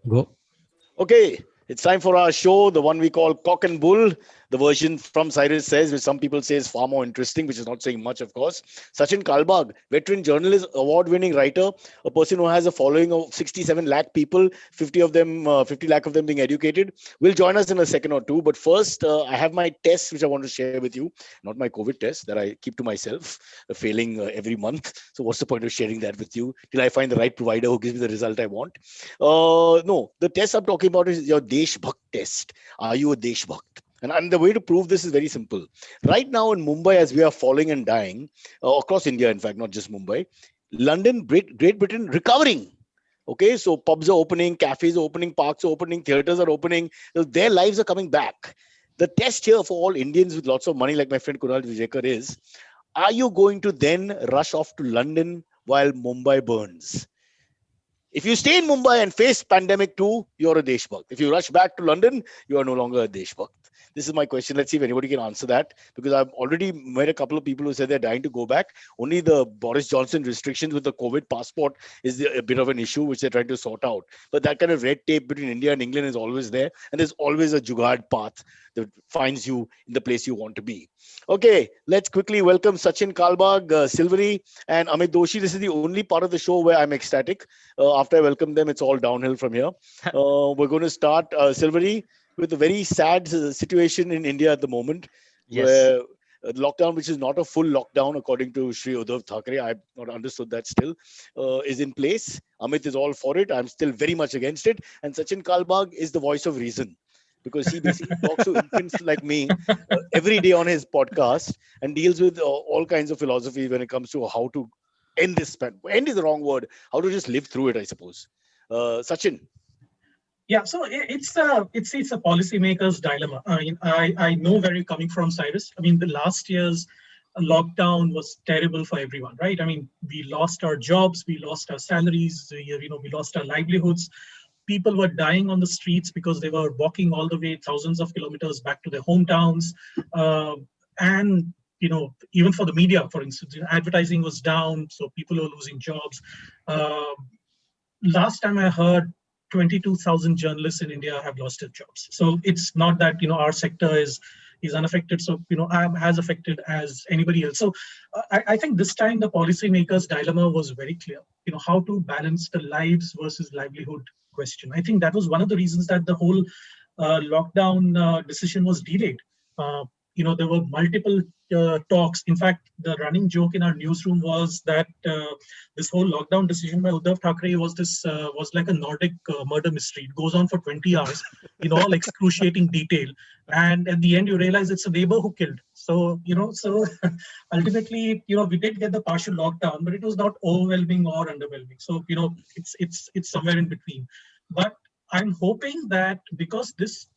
Go. Okay, it's time for our show, the one we call Cock and Bull, the version from Cyrus Says, which some people say is far more interesting, which is not saying much, of course. Sachin Kalbag, veteran journalist, award winning writer, a person who has a following of 67 lakh people, 50 lakh of them being educated, will join us in a second or two. But first, I have my test, which I want to share with you. Not my COVID test that I keep to myself, failing every month. So, what's the point of sharing that with you till I find the right provider who gives me the result I want? No, the test I'm talking about is your Deshbhakt test. Are you a Deshbhakt? And the way to prove this is very simple. Right now in Mumbai, as we are falling and dying, across India, in fact, not just Mumbai, London, Great Britain recovering. Okay, so pubs are opening, cafes are opening, parks are opening, theaters are opening. Their lives are coming back. The test here for all Indians with lots of money, like my friend Kunal Vijayakar, is: are you going to then rush off to London while Mumbai burns? If you stay in Mumbai and face pandemic too, you're a Deshbhakt. If you rush back to London, you are no longer a Deshbhakt. This is my question. Let's see if anybody can answer that, because I've already met a couple of people who said they're dying to go back. Only the Boris Johnson restrictions with the COVID passport is a bit of an issue, which they're trying to sort out. But that kind of red tape between India and England is always there. And there's always a jugaad path that finds you in the place you want to be. Okay, let's quickly welcome Sachin Kalbag, Silvery, and Amit Doshi. This is the only part of the show where I'm ecstatic. After I welcome them, it's all downhill from here. We're going to start, Silvery, with a very sad situation in India at the moment, Yes. where lockdown, which is not a full lockdown according to Shri Uddhav Thackeray, I've not understood that still, is in place. Amit is all for it. I'm still very much against it. And Sachin Kalbag is the voice of reason, because he basically talks to infants like me every day on his podcast and deals with all kinds of philosophy when it comes to how to end this. End is the wrong word. How to just live through it, I suppose. Sachin. Yeah, so it's a policymaker's dilemma. I mean, I know where you're coming from, Cyrus. I mean, the last year's lockdown was terrible for everyone, right? I mean, we lost our jobs, we lost our salaries, we lost our livelihoods. People were dying on the streets because they were walking all the way thousands of kilometers back to their hometowns, and even for the media, for instance, advertising was down, so people were losing jobs. Uh, Last time I heard, 22,000 journalists in India have lost their jobs. So it's not that our sector is unaffected. So I'm as affected as anybody else. So I think this time the policymakers' dilemma was very clear. How to balance the lives versus livelihood question. I think that was one of the reasons that the whole lockdown decision was delayed. Uh, there were multiple talks. In fact, the running joke in our newsroom was that this whole lockdown decision by Uddhav Thackeray was like a Nordic murder mystery. It goes on for 20 hours in all excruciating detail, and at the end you realize it's a neighbor who killed. So ultimately, we did get the partial lockdown, but it was not overwhelming or underwhelming. So it's somewhere in between. But I'm hoping that because this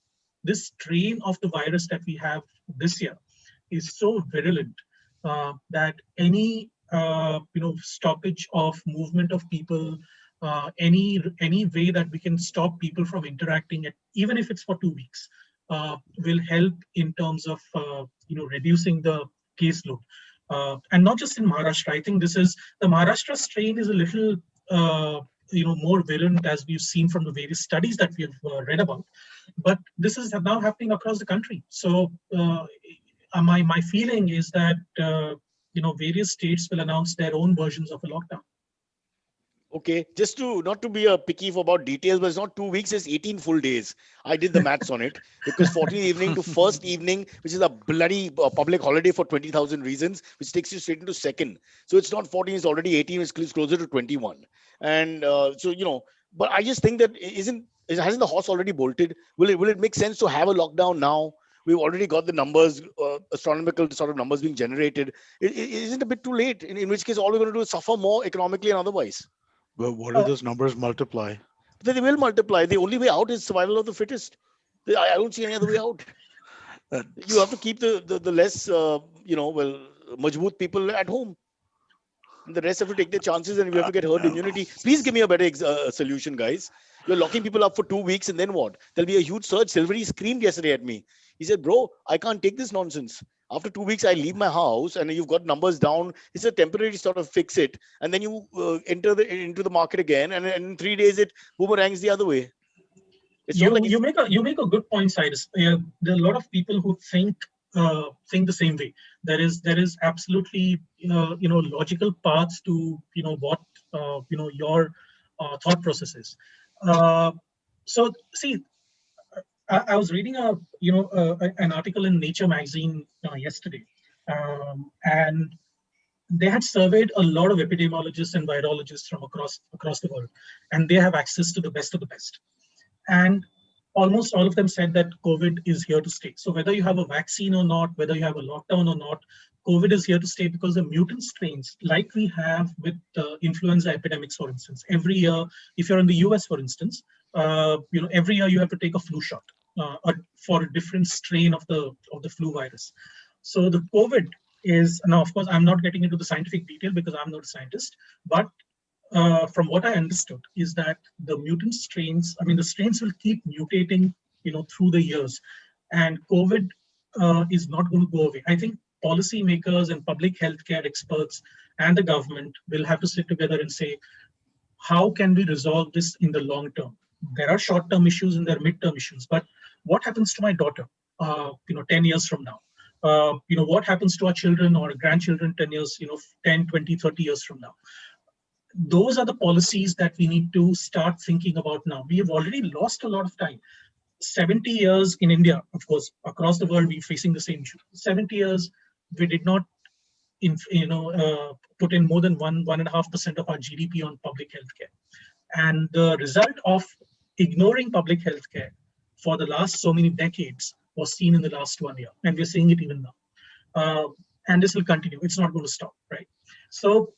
strain of the virus that we have this year is so virulent that any stoppage of movement of people, any way that we can stop people from interacting, even if it's for 2 weeks, will help in terms of reducing the caseload. And not just in Maharashtra. I think the Maharashtra strain is a little more virulent, as we've seen from the various studies that we've read about. But this is now happening across the country. So my feeling is that various states will announce their own versions of a lockdown. Okay, just to not to be a picky for about details, but it's not 2 weeks, it's 18 full days. I did the maths on it, because 14th evening to first evening, which is a bloody public holiday for 20,000 reasons, which takes you straight into second. So it's not 14, it's already 18, it's closer to 21. And but I just think that hasn't the horse already bolted? Will it make sense to have a lockdown now? We've already got the numbers, astronomical sort of numbers being generated. Isn't it a bit too late? In which case, all we're going to do is suffer more economically and otherwise. Well, what if those numbers multiply? They will multiply. The only way out is survival of the fittest. I don't see any other way out. You have to keep the less, majboot people at home. And the rest have to take their chances, and we have to get herd immunity. Please give me a better solution, guys. You're locking people up for 2 weeks, and then what? There'll be a huge surge. Silvery screamed yesterday at me. He said, "Bro, I can't take this nonsense. After 2 weeks, I leave my house, and you've got numbers down. It's a temporary sort of fix it, and then you enter into the market again, and in 3 days it boomerangs the other way." It's not like You make a good point, Cyrus. There are a lot of people who think the same way. There is absolutely logical paths to what your thought process is. Uh, so see, I was reading an article in Nature magazine yesterday, and they had surveyed a lot of epidemiologists and virologists from across the world, and they have access to the best of the best. And almost all of them said that COVID is here to stay. So whether you have a vaccine or not, whether you have a lockdown or not, COVID is here to stay because the mutant strains, like we have with influenza epidemics, for instance, every year, if you're in the US, for instance, every year you have to take a flu shot for a different strain of the flu virus. So the COVID is now, of course, I'm not getting into the scientific detail because I'm not a scientist, but from what I understood is that the mutant strains, I mean, the strains will keep mutating, through the years, and COVID is not going to go away. I think policymakers and public healthcare experts and the government will have to sit together and say, how can we resolve this in the long term? There are short-term issues and there are mid-term issues, but what happens to my daughter, 10 years from now? What happens to our children or grandchildren 10 years, 10, 20, 30 years from now? Those are the policies that we need to start thinking about now. We have already lost a lot of time. 70 years in India, of course, across the world, we're facing the same issue. 70 years, we did not, put in more than 1.5% of our GDP on public healthcare. And the result of ignoring public healthcare for the last so many decades was seen in the last 1 year. And we're seeing it even now. And this will continue. It's not going to stop, right? So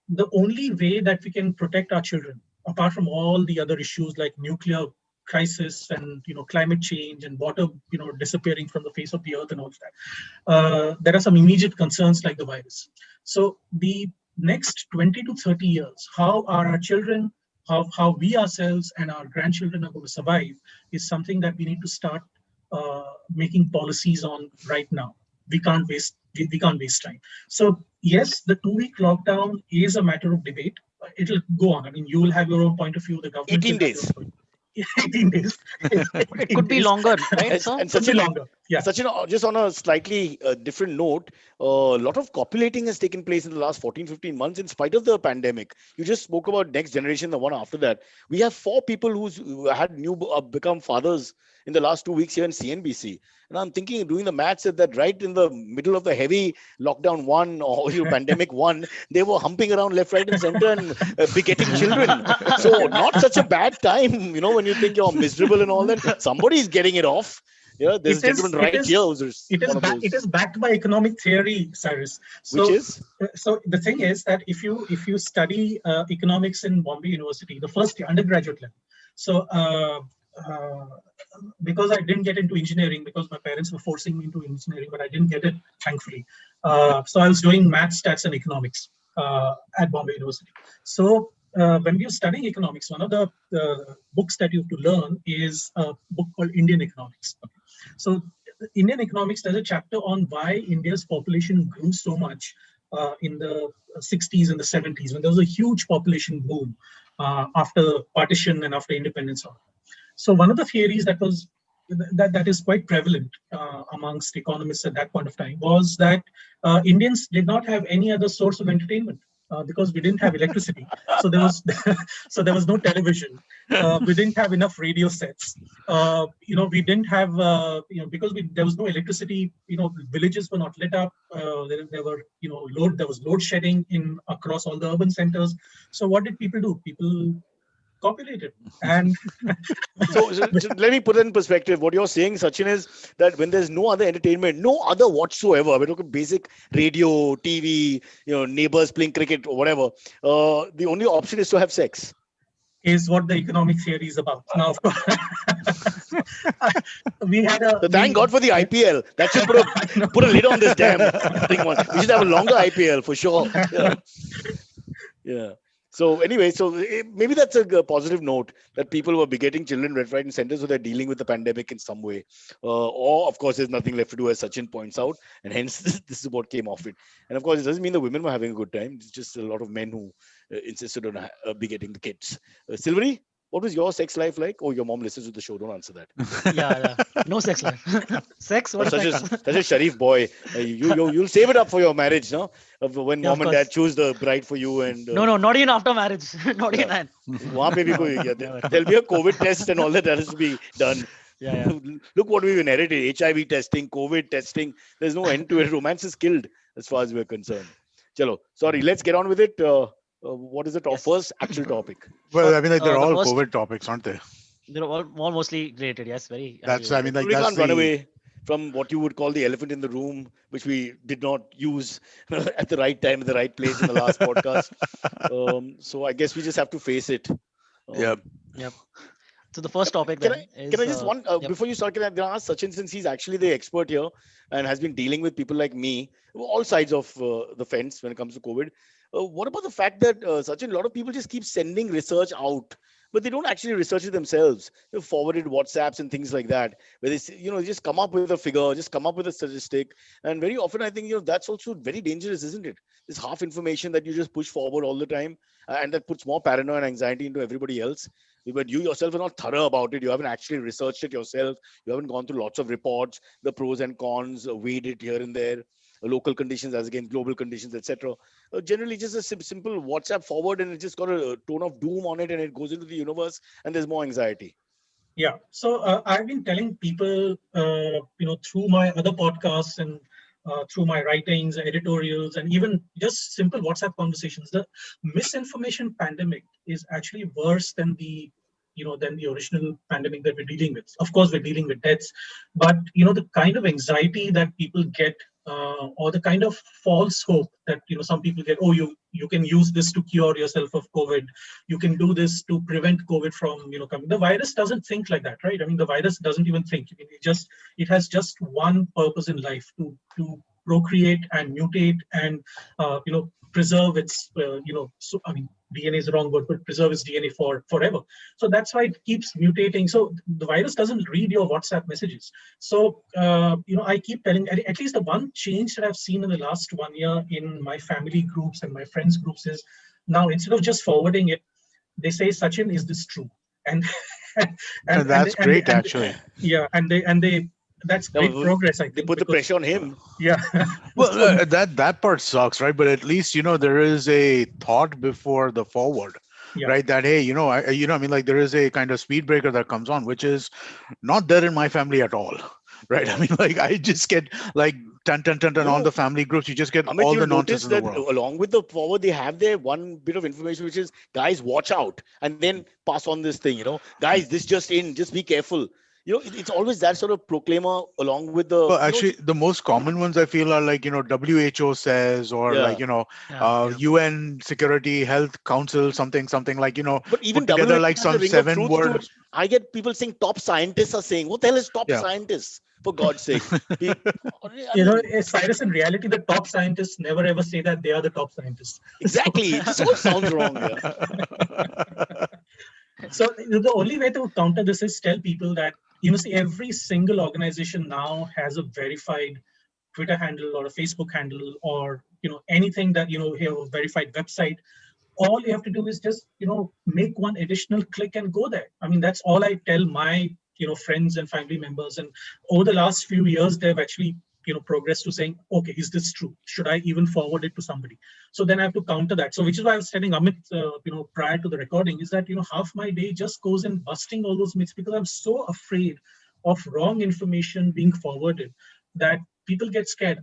the only way that we can protect our children, apart from all the other issues like nuclear crisis and climate change and water disappearing from the face of the earth and all of that, there are some immediate concerns like the virus. So the next 20 to 30 years, how are our children, how we ourselves and our grandchildren are going to survive is something that we need to start making policies on right now. We can't waste time. So yes, the 2-week lockdown is a matter of debate. It'll go on. I mean, you will have your own point of view. The government 18 days. 18 days. It could be longer, right, sir? And Could be Sachin, longer. Yeah. Sachin, just on a slightly different note, a lot of copulating has taken place in the last 14, 15 months in spite of the pandemic. You just spoke about next generation, the one after that. We have 4 people who had become fathers in the last 2 weeks here in CNBC. And I'm thinking, doing the maths, that right in the middle of the heavy lockdown 1 or pandemic 1, they were humping around left, right, and center and begetting children. So not such a bad time, when you think you're miserable and all that. Somebody's getting it off. Yeah, there's a gentleman right here who's it is backed by economic theory, Cyrus. So, which is? So the thing is that if you study economics in Bombay University, the first year, undergraduate level. So because I didn't get into engineering because my parents were forcing me into engineering, but I didn't get it, thankfully. So I was doing math, stats, and economics at Bombay University. So when we are studying economics, one of the books that you have to learn is a book called Indian Economics. Okay. So Indian Economics, there's a chapter on why India's population grew so much in the 60s and the 70s, when there was a huge population boom after partition and after independence. So one of the theories that is quite prevalent amongst economists at that point of time was that Indians did not have any other source of entertainment because we didn't have electricity. So there was no television. We didn't have enough radio sets. We didn't have because there was no electricity. Villages were not lit up. There was load shedding across all the urban centers. So what did people do? People copulated. And so let me put it in perspective. What you're saying, Sachin, is that when there's no other entertainment, no other whatsoever, we're talking basic radio, TV, neighbors playing cricket or whatever, the only option is to have sex. Is what the economic theory is about. Now, of course, thank God for the IPL. That should put a lid on this damn thing. We should have a longer IPL for sure. Yeah. So anyway, maybe that's a positive note that people were begetting children left, right, and center, so they're dealing with the pandemic in some way. Or, of course, there's nothing left to do, as Sachin points out, and hence this is what came off it. And of course, it doesn't mean the women were having a good time. It's just a lot of men who insisted on begetting the kids. Silvery, What was your sex life like? Oh, your mom listens to the show. Don't answer that. Yeah. No sex life. Sex? You're What such a sex? such a Sharif boy. You'll save it up for your marriage, no? When Yeah, of mom and dad course. choose the bride for you, and No, not even after marriage. Not yeah, even that. वहाँ पे भी No, कोई, no, yeah, never. there'll be a COVID test and all that has to be done. Yeah. Look what we've inherited: HIV testing, COVID testing. There's no end to it. Romance is killed as far as we're concerned. Chalo, sorry. Let's get on with it. What is the Yes. first actual topic? Well, I mean, like they're The all first, COVID topics, aren't they? they're all mostly related. Yes, very That's, I related. mean, like We that's can't run the. away from what you would call the elephant in the room, which we did not use at the right time, at the right place in the last podcast. So I guess we just have to face it. Yep. Yep. So the first topic Can then I can I is just yep. before you start, can I ask Sachin, since he's actually the expert here and has been dealing with people like me, all sides of the fence when it comes to COVID. What about the fact that Sachin, a lot of people just keep sending research out, but they don't actually research it themselves. They forwarded WhatsApps and things like that, where they say, just come up with a figure, just come up with a statistic, and very often I think that's also very dangerous, isn't it? This half information that you just push forward all the time, and that puts more paranoia and anxiety into everybody else. But you yourself are not thorough about it. You haven't actually researched it yourself. You haven't gone through lots of reports, the pros and cons, weighed it here and there, local conditions as against global conditions, etc. Generally, just a simple WhatsApp forward, and it just got a tone of doom on it, and it goes into the universe, and there's more anxiety. Yeah. So I've been telling people, through my other podcasts and through my writings, editorials, and even just simple WhatsApp conversations, the misinformation pandemic is actually worse than the original pandemic that we're dealing with. Of course, we're dealing with deaths, but the kind of anxiety that people get, or the kind of false hope that some people get. Oh, you can use this to cure yourself of COVID. You can do this to prevent COVID from coming. The virus doesn't think like that, right? I mean, the virus doesn't even think. It has just one purpose in life: to procreate and mutate and preserve its so I mean DNA is the wrong word, but preserve its DNA for forever. So that's why it keeps mutating. So the virus doesn't read your WhatsApp messages. So I keep telling, at least the one change that I've seen in the last 1 year in my family groups and my friends groups is now, instead of just forwarding it, they say, Sachin, is this true? And And that's great, actually. yeah, and they that's great progress, I think. They put the pressure on him. Yeah. Well, that part sucks, right? But at least there is a thought before the forward, Yeah. right? That hey, I mean, like there is a kind of speed breaker that comes on, which is not there in my family at all, right? I mean, like I just get like ton on the family groups. You just get Amit, all you the nonsense notice in the that world. along with the forward, they have their one bit of information, which is, guys, watch out, and then pass on this thing. Guys, this just in, just be careful. It's always that sort of proclaimer along with the. Well, actually, the most common ones I feel are like, WHO says, or like, Yeah. UN Security Health Council, something like, But even put together WHO like has a some ring of truth to 7-word. it. I get people saying top scientists are saying, what the hell is top Yeah. scientists? For God's sake. I mean, Cyrus, in reality, the top scientists never ever say that they are the top scientists. exactly. It just all sounds wrong. Yeah. So the only way to counter this is tell people that, see, every single organization now has a verified Twitter handle or a Facebook handle, or anything that have a verified website. All you have to do is just make one additional click and go there. I mean, that's all I tell my friends and family members. And over the last few years, they've actually progressed to saying, okay, is this true? Should I even forward it to somebody? So then I have to counter that. So which is why I was telling Amit prior to the recording, is that half my day just goes in busting all those myths, because I'm so afraid of wrong information being forwarded that people get scared.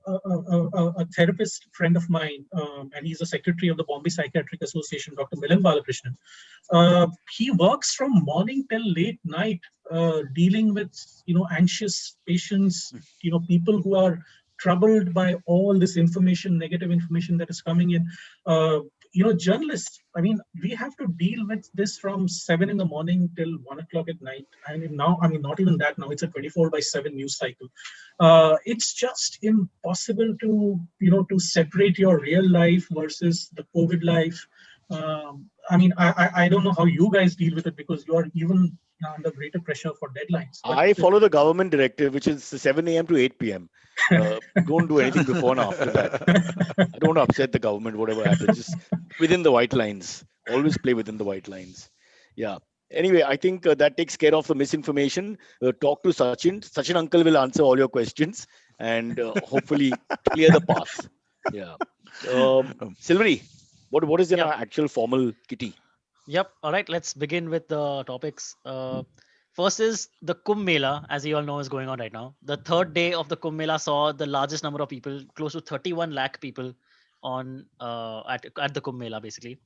A therapist friend of mine, and he's a secretary of the Bombay Psychiatric Association, Dr. Milan Balakrishnan. He works from morning till late night, dealing with anxious patients, people who are troubled by all this information, negative information that is coming in. Journalists, I mean, we have to deal with this from 7 in the morning till 1 o'clock at night. And now, I mean, not even that now, it's a 24/7 news cycle. It's just impossible to separate your real life versus the COVID life. I mean, I don't know how you guys deal with it, because you are even under greater pressure for deadlines. I follow the government directive, which is 7 a.m. to 8 p.m. Don't do anything before and after that. I don't upset the government, whatever happens. Just within the white lines. Always play within the white lines. Yeah. Anyway, I think that takes care of the misinformation. Talk to Sachin. Sachin uncle will answer all your questions and hopefully clear the path. Yeah. Silvery, what is an Yep. actual formal kitty? Yep. All right. Let's begin with the topics. First is the Kumbh Mela, as you all know, is going on right now. The third day of the Kumbh Mela saw the largest number of people, close to 31 lakh people, on at the Kumbh Mela. Basically,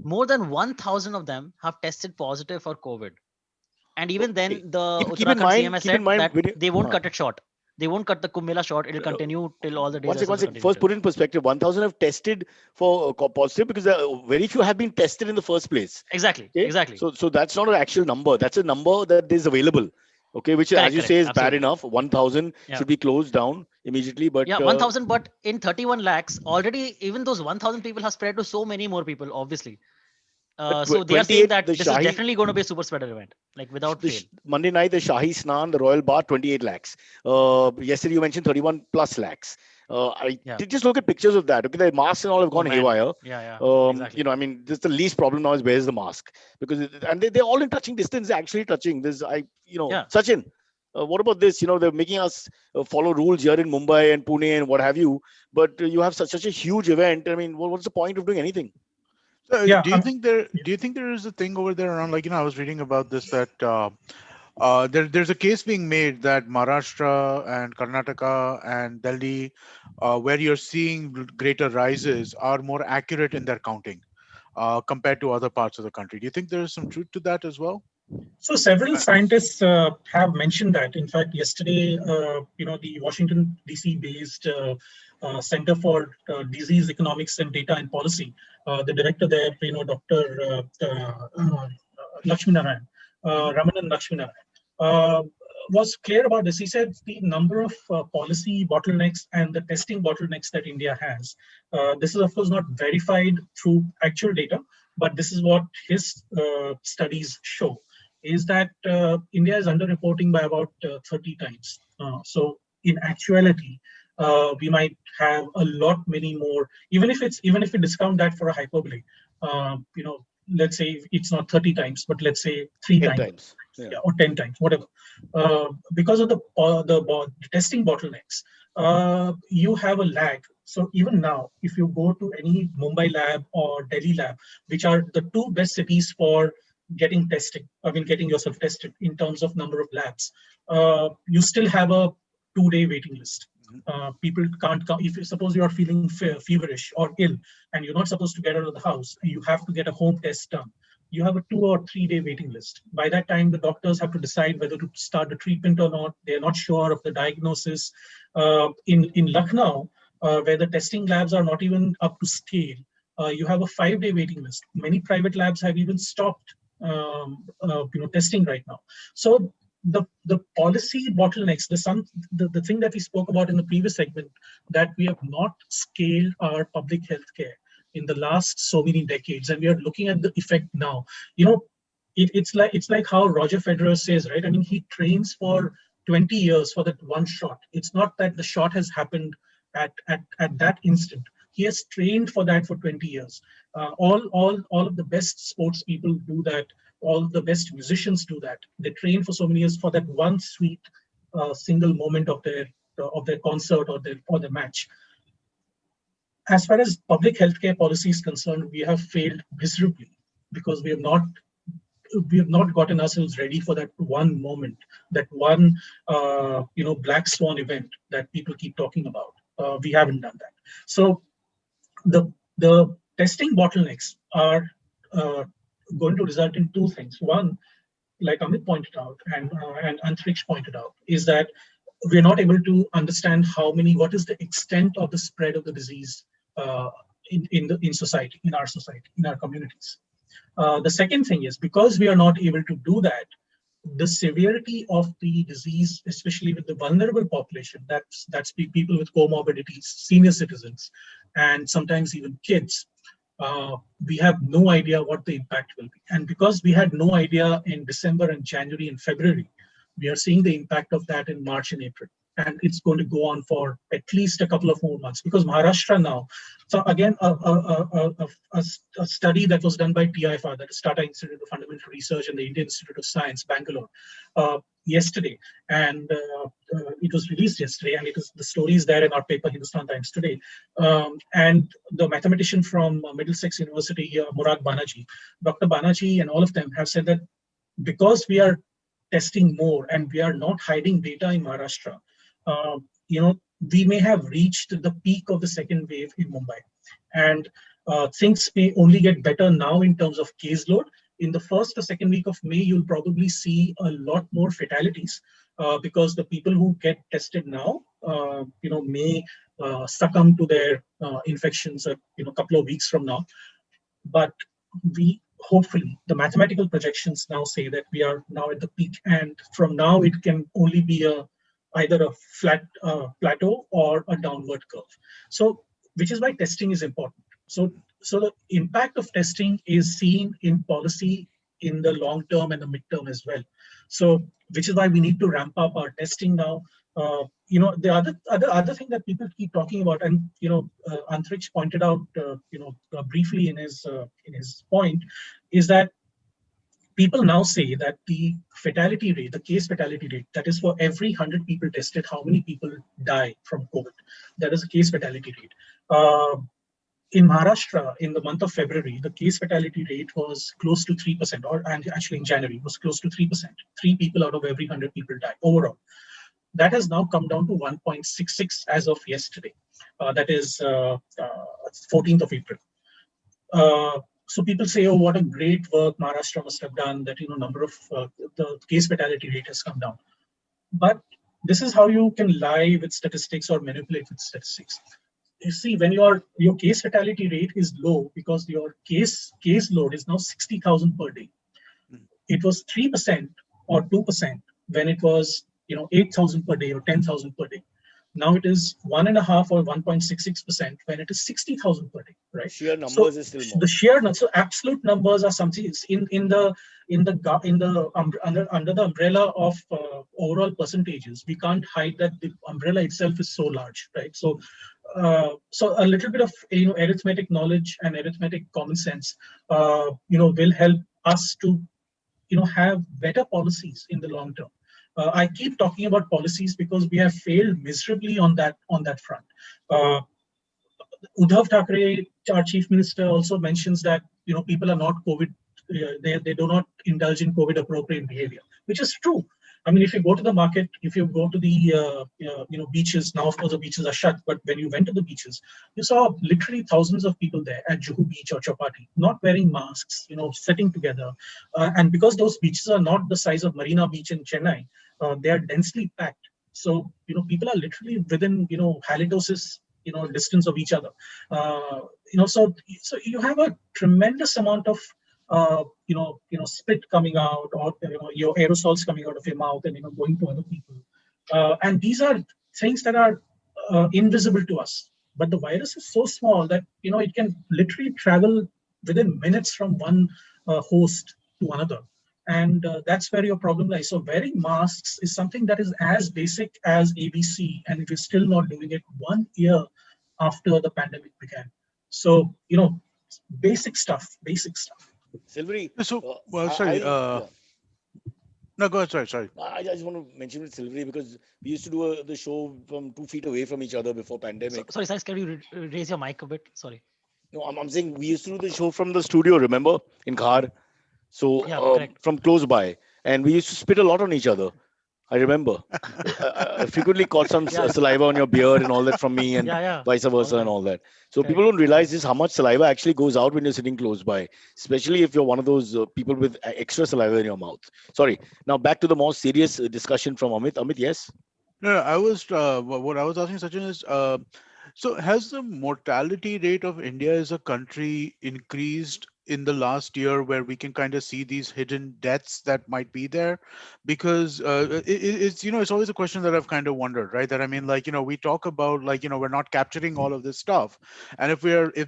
more than 1,000 of them have tested positive for COVID. And even Okay. then, the Keep in Uttarakhand CM mind, has keep in said mind that when you, they won't cut it short. They won't cut the Kumbh Mela short. It'll uh, continue till all the days one are second, still one to second. continue First, till. put in perspective. 1,000 have tested for positive because very few have been tested in the first place. Exactly. Okay, Exactly. so that's not an actual number. That's a number that is available. Okay, which as Correct. you say Correct. is bad Absolutely. enough. 1,000 Yeah. should be closed down immediately. But Yeah, 1,000, but in 31 lakhs, already even those 1,000 people have spread to so many more people, obviously. So they are saying 28, the that this is Shahi, definitely going to be a super spreader event, like without fail. Monday night, the Shahi Snan, the Royal Bar, 28 lakhs. Yesterday you mentioned 31 plus lakhs. I Yeah. did just look at pictures of that. Okay, the masks and all have Oh, gone man. haywire. Yeah, yeah. You Exactly. know, I mean, this is the least problem now is where's the mask because and they're all in touching distance. They're actually touching. Yeah. Sachin. What about this? You know, they're making us follow rules here in Mumbai and Pune and what have you. But you have such a huge event. I mean, what's the point of doing anything? So Yeah, do you think there is a thing over there around, like, I was reading about this, that there's a case being made that Maharashtra and Karnataka and Delhi, where you're seeing greater rises, are more accurate in their counting compared to other parts of the country. Do you think there is some truth to that as well? so several scientists have mentioned that. In fact, yesterday, the Washington D.C. based Center for Disease Economics and Data and Policy, the director there, Dr. Lakshminarayan, Ramanan Lakshminarayan, was clear about this. He said the number of policy bottlenecks and the testing bottlenecks that India has. This is, of course, not verified through actual data, but this is what his studies show, is that India is underreporting by about 30 times. So in actuality, we might have a lot many more. Even if we discount that for a hyperbole, let's say it's not 30 times, but let's say 10 times, times. Yeah. yeah, or 10 times, whatever. Because of the testing bottlenecks, you have a lag. So even now, if you go to any Mumbai lab or Delhi lab, which are the two best cities for getting testing, getting yourself tested in terms of number of labs, you still have a 2-day waiting list. People can't come. If you suppose you are feeling feverish or ill and you're not supposed to get out of the house, you have to get a home test done. You have a 2 or 3 day waiting list. By that time, the doctors have to decide whether to start the treatment or not. They're not sure of the diagnosis. In Lucknow, where the testing labs are not even up to scale, you have a 5-day waiting list. Many private labs have even stopped testing right now. So the policy bottlenecks, the thing that we spoke about in the previous segment, that we have not scaled our public health care in the last so many decades, and we are looking at the effect now. It's like how Roger Federer says, right? I mean, he trains for 20 years for that one shot. It's not that the shot has happened at that instant. He has trained for that for 20 years. All of the best sports people do that. All the best musicians do that. They train for so many years for that one sweet single moment of their concert or their match. As far as public healthcare policy is concerned, we have failed miserably because we have not gotten ourselves ready for that one moment, that one black swan event that people keep talking about. We haven't done that. So the testing bottlenecks are going to result in two things. One, like Amit pointed out and Antariksh pointed out, is that we're not able to understand what is the extent of the spread of the disease in society, in our society, in our communities. The second thing is, because we are not able to do that, the severity of the disease, especially with the vulnerable population, that's people with comorbidities, senior citizens, and sometimes even kids, we have no idea what the impact will be. And because we had no idea in December and January and February, we are seeing the impact of that in March and April. and it's going to go on for at least a couple of more months, because Maharashtra now. So again, a study that was done by TIFR, that is Tata Institute of Fundamental Research and the Indian Institute of Science, Bangalore, yesterday, and it was released yesterday, and the story is there in our paper, Hindustan Times today. And the mathematician from Middlesex University, Murad Banaji, Dr. Banaji, and all of them have said that because we are testing more and we are not hiding data in Maharashtra, uh, we may have reached the peak of the second wave in Mumbai. And things may only get better now in terms of caseload. In the first or second week of May, you'll probably see a lot more fatalities because the people who get tested now, may succumb to their infections a couple of weeks from now. But we hopefully, the mathematical projections now say that we are now at the peak, and from now it can only be either a flat plateau or a downward curve. So, which is why testing is important. So the impact of testing is seen in policy in the long term and the midterm as well. So, which is why we need to ramp up our testing now. The other thing that people keep talking about, and Antariksh pointed out, briefly in his point, is that people now say that the fatality rate, the case fatality rate, that is for every 100 people tested, how many people die from COVID? That is a case fatality rate. In Maharashtra, in the month of February, the case fatality rate was close to 3%, and actually in January, it was close to 3%. 3 people out of every 100 people die overall. That has now come down to 1.66 as of yesterday. That is 14th of April. So people say, oh, what a great work Maharashtra must have done, that number of the case fatality rate has come down. But this is how you can lie with statistics or manipulate with statistics. You see, when your case fatality rate is low because your case load is now 60,000 per day. It was 3% or 2% when it was 8,000 per day or 10,000 per day. Now it is 1.5 or 1.66% when it is 60,000 per day, right? Sheer numbers is still more. The sheer so absolute numbers are something under the umbrella of overall percentages. We can't hide that the umbrella itself is so large, right? So a little bit of arithmetic knowledge and arithmetic common sense, will help us to have better policies in the long term. I keep talking about policies because we have failed miserably on that front. Uddhav Thackeray, our chief minister, also mentions that people are not COVID. They do not indulge in COVID appropriate behavior, which is true. I mean, if you go to the market, if you go to the beaches, now of course the beaches are shut, but when you went to the beaches, you saw literally thousands of people there at Juhu Beach or Chowpatty, not wearing masks, sitting together. And because those beaches are not the size of Marina Beach in Chennai, they are densely packed. So, people are literally within, halitosis, distance of each other. So you have a tremendous amount of spit coming out, or your aerosols coming out of your mouth and going to other people. And these are things that are invisible to us. But the virus is so small that it can literally travel within minutes from one host to another. And that's where your problem lies. So wearing masks is something that is as basic as ABC, and we're still not doing it 1 year after the pandemic began. So, basic stuff. Silvery. So, sorry. No, go ahead. Sorry. I just want to mention with Silvery because we used to do the show from 2 feet away from each other before pandemic. Sorry, Cyrus, can you raise your mic a bit? Sorry. No, I'm saying we used to do the show from the studio, remember, in Khar. So from close by, and we used to spit a lot on each other. I remember. I frequently caught some saliva on your beard and all that from me, and vice versa and all that. So people don't realize this, how much saliva actually goes out when you're sitting close by, especially if you're one of those people with extra saliva in your mouth. Sorry. Now back to the more serious discussion from Amit. Amit, yes? No, I was what I was asking Sachin is, so has the mortality rate of India as a country increased in the last year, where we can kind of see these hidden deaths that might be there? Because it's it's always a question that I've kind of wondered, right? That I mean, we talk about we're not capturing all of this stuff, and if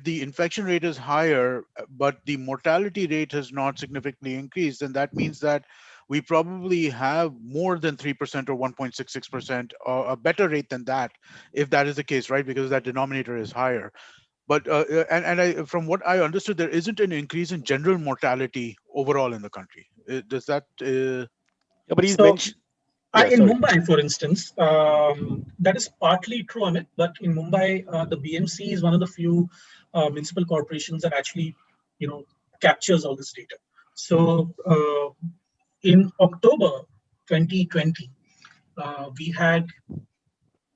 the infection rate is higher but the mortality rate has not significantly increased, then that means that we probably have more than 3% or 1.66%, or a better rate than that, if that is the case, right? Because that denominator is higher. But from what I understood, there isn't an increase in general mortality overall in the country. Does that? Yeah, but he's So mentioned. Yeah, in sorry. Mumbai, for instance, that is partly true, Amit. But in Mumbai, the BMC is one of the few municipal corporations that actually, captures all this data. So in October 2020, we had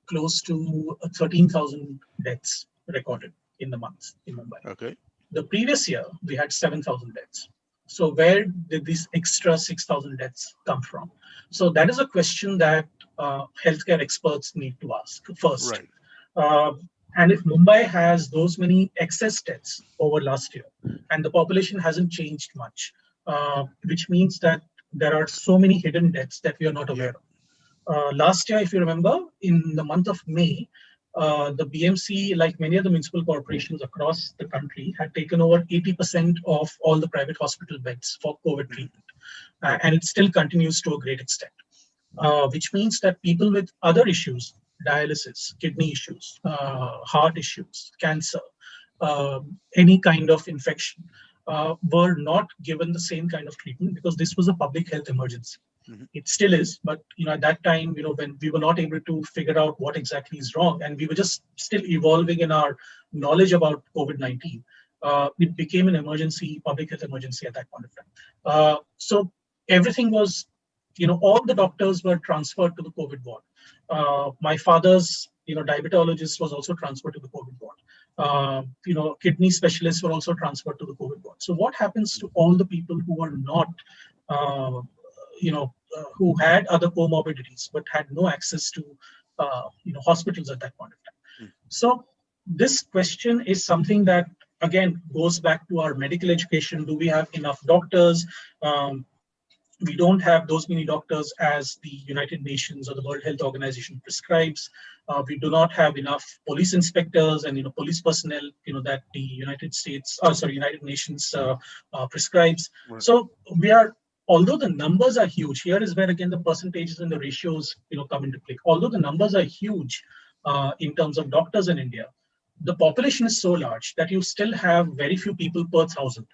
close to 13,000 deaths recorded in the month in Mumbai. Okay. The previous year, we had 7,000 deaths. So where did these extra 6,000 deaths come from? So that is a question that healthcare experts need to ask first. Right. Uh, and if Mumbai has those many excess deaths over last year, and the population hasn't changed much, which means that there are so many hidden deaths that we are not aware of. Last year, if you remember, in the month of May, the BMC, like many other municipal corporations across the country, had taken over 80% of all the private hospital beds for COVID treatment. And it still continues to a great extent, which means that people with other issues, dialysis, kidney issues, heart issues, cancer, any kind of infection, were not given the same kind of treatment because this was a public health emergency. It still is, but at that time, when we were not able to figure out what exactly is wrong, and we were just still evolving in our knowledge about COVID-19, it became an emergency, public health emergency at that point of time. So everything was, all the doctors were transferred to the COVID ward. My father's, diabetologist was also transferred to the COVID ward. Kidney specialists were also transferred to the COVID ward. So what happens to all the people who are not, who had other comorbidities but had no access to, hospitals at that point of time? So this question is something that again goes back to our medical education. Do we have enough doctors? We don't have those many doctors as the United Nations or the World Health Organization prescribes. We do not have enough police inspectors and police personnel that the United Nations prescribes. Right. So we are, although the numbers are huge, here is where again the percentages and the ratios come into play. Although the numbers are huge in terms of doctors in India, the population is so large that you still have very few people per thousand.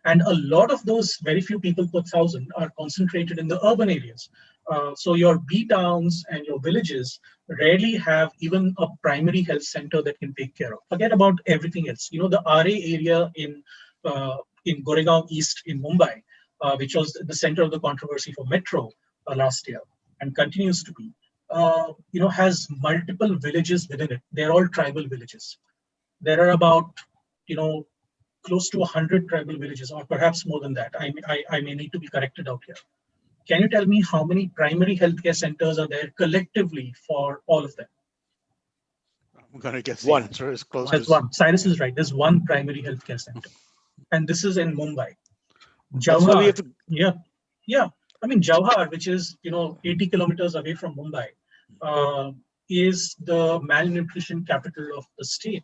And a lot of those very few people per thousand are concentrated in the urban areas. So your B towns and your villages rarely have even a primary health center that can take care of. Forget about everything else. The RA area in Goregaon East in Mumbai, which was the center of the controversy for Metro last year and continues to be, has multiple villages within it. They're all tribal villages. There are about, close to 100 tribal villages, or perhaps more than that. I may need to be corrected out here. Can you tell me how many primary healthcare centers are there collectively for all of them? I'm going to guess One. the answer is close There's to one. Cyrus is right. There's one primary healthcare center. And this is in Mumbai. That's why we have to. Yeah. I mean, Jawhar, which is, 80 kilometers away from Mumbai, is the malnutrition capital of the state.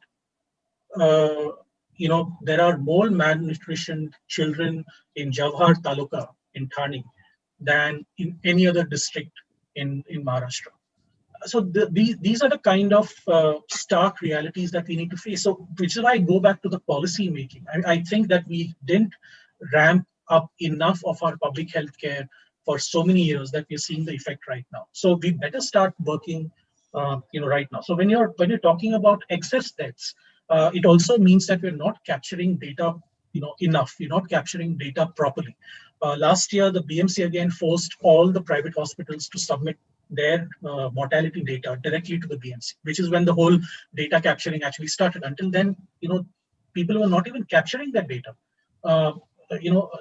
There are more malnutrition children in Jawhar Taluka in Thane than in any other district in Maharashtra. So these are the kind of stark realities that we need to face. So which is why I go back to the policy making. I think that we didn't ramp up enough of our public health care for so many years that we're seeing the effect right now. So we better start working, right now. So when you're talking about excess deaths, it also means that we're not capturing data, enough. We're not capturing data properly. Last year, the BMC again forced all the private hospitals to submit their mortality data directly to the BMC, which is when the whole data capturing actually started. Until then, people were not even capturing that data.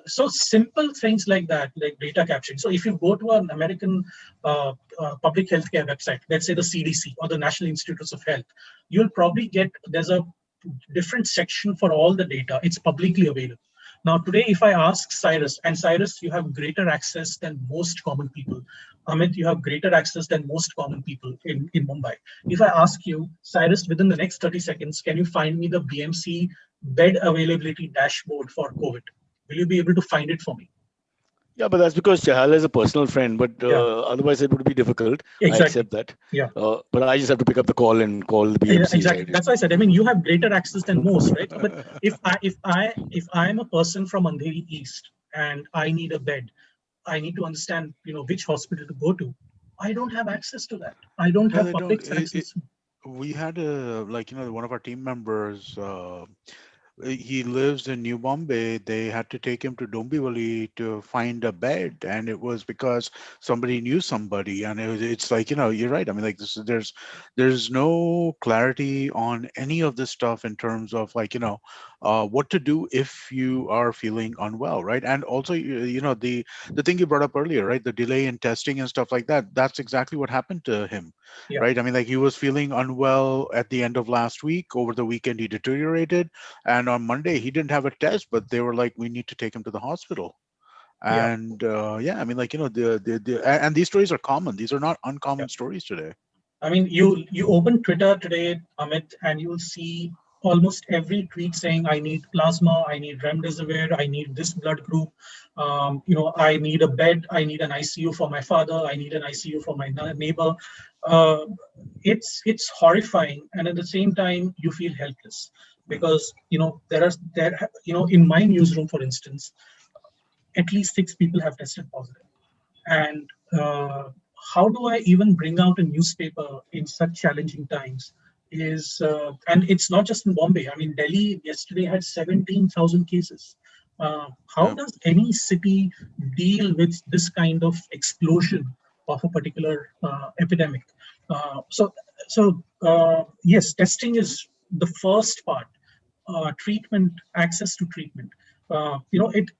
So simple things like that, like data capturing. So if you go to an American public healthcare website, let's say the CDC or the National Institutes of Health, you'll probably there's a different section for all the data. It's publicly available. Now, today, if I ask Cyrus, and Cyrus, you have greater access than most common people. Amit, you have greater access than most common people in Mumbai. If I ask you, Cyrus, within the next 30 seconds, can you find me the BMC bed availability dashboard for COVID? Will you be able to find it for me? Yeah, but that's because Chahal is a personal friend. But Yeah, otherwise, it would be difficult. I exactly. accept that. Yeah. But I just have to pick up the call and call the Yeah, BMC, exactly. right? That's why I said. I mean, you have greater access than most, right? But if I am a person from Andheri East and I need a bed, I need to understand, which hospital to go to. I don't have access to that. I don't No, have they don't. public access. We had one of our team members. He lives in New Bombay. They had to take him to Dombivli to find a bed, and it was because somebody knew somebody. And it's like, you're right. I mean, like, there's no clarity on any of this stuff in terms of, like, what to do if you are feeling unwell, right? And also, the thing you brought up earlier, right? The delay in testing and stuff like that. That's exactly what happened to him, Yeah, right? I mean, like, he was feeling unwell at the end of last week. Over the weekend, he deteriorated, and on Monday, he didn't have a test, but they were like, we need to take him to the hospital. yeah. And yeah, I mean, like, and these stories are common. These are not Yeah. uncommon stories today. I mean, you open Twitter today, Amit, and you'll see almost every tweet saying, "I need plasma, I need remdesivir, I need this blood group, I need a bed, I need an ICU for my father, I need an ICU for my neighbor." Uh, it's horrifying, and at the same time, you feel helpless Mhm. because in my newsroom, for instance, at least 6 people have tested positive. And how do I even bring out a newspaper in such challenging times? And it's not just in Bombay. I mean, Delhi yesterday had 17,000 cases. How Yeah. does any city deal with this kind of explosion of a particular epidemic? Yes, testing is the first part. Treatment, access to treatment. It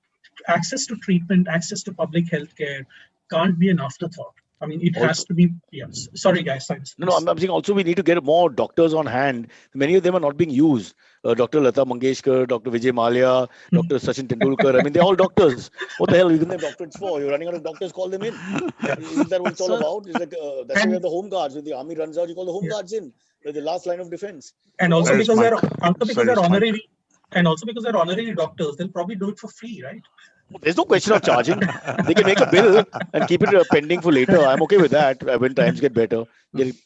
access to treatment, access to public health care can't be an afterthought. I mean, it has Also, to be. Yes. Sorry, guys. Cyrus, no, please. I'm saying also we need to get more doctors on hand. Many of them are not being used. Dr. Lata Mangeshkar, Dr. Vijay Malia, Dr. Sachin Tendulkar. I mean, they're all doctors. What the hell are you giving them doctorates for? You're running out of doctors, call them in. Yeah. Isn't that what it's all So about? It's like that's why we And have the home guards. When the army runs out, you call the home yeah. guards in. They're the last line of defense. And So all also these. Cyrus because Mike. they're Cyrus Mike. honorary, and also because they're honorary doctors, they'll probably do it for free, right? There's no question of charging. They can make a bill and keep it pending for later. I'm okay with that when times get better.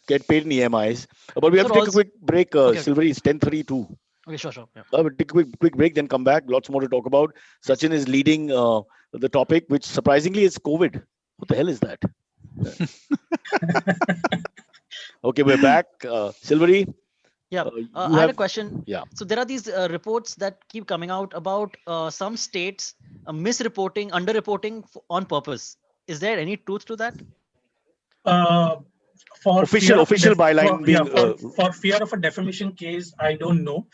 Get paid in EMIs. But we have so to take a also, quick break. okay, okay, Silvery, it's 10:32. okay, sure, yeah. We'll take a quick break, then come back. Lots more to talk about. Sachin is leading the topic, which surprisingly is COVID. What the hell is that? Okay, we're back. Silvery, Yeah, you I had a have, question. yeah. So there are these reports that keep coming out about some states misreporting, underreporting on purpose. Is there any truth to that? Uh, for fear of a Official byline yeah, being, for fear of a defamation case, I don't know.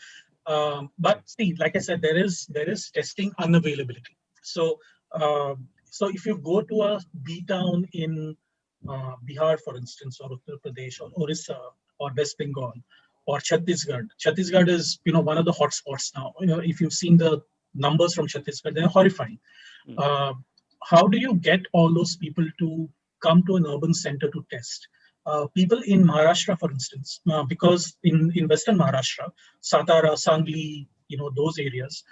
But see, like I said, there is testing unavailability. So so if you go to a B town in Bihar, for instance, or Uttar Pradesh, or Orissa, or West Bengal, or Chhattisgarh. Chhattisgarh is one of the hotspots now. If you've seen the numbers from Chhattisgarh, they're horrifying. mm, Uh, how do you get all those people to come to an urban center to test? People in Maharashtra, for instance, because in Western Maharashtra, Satara, Sangli, those areas,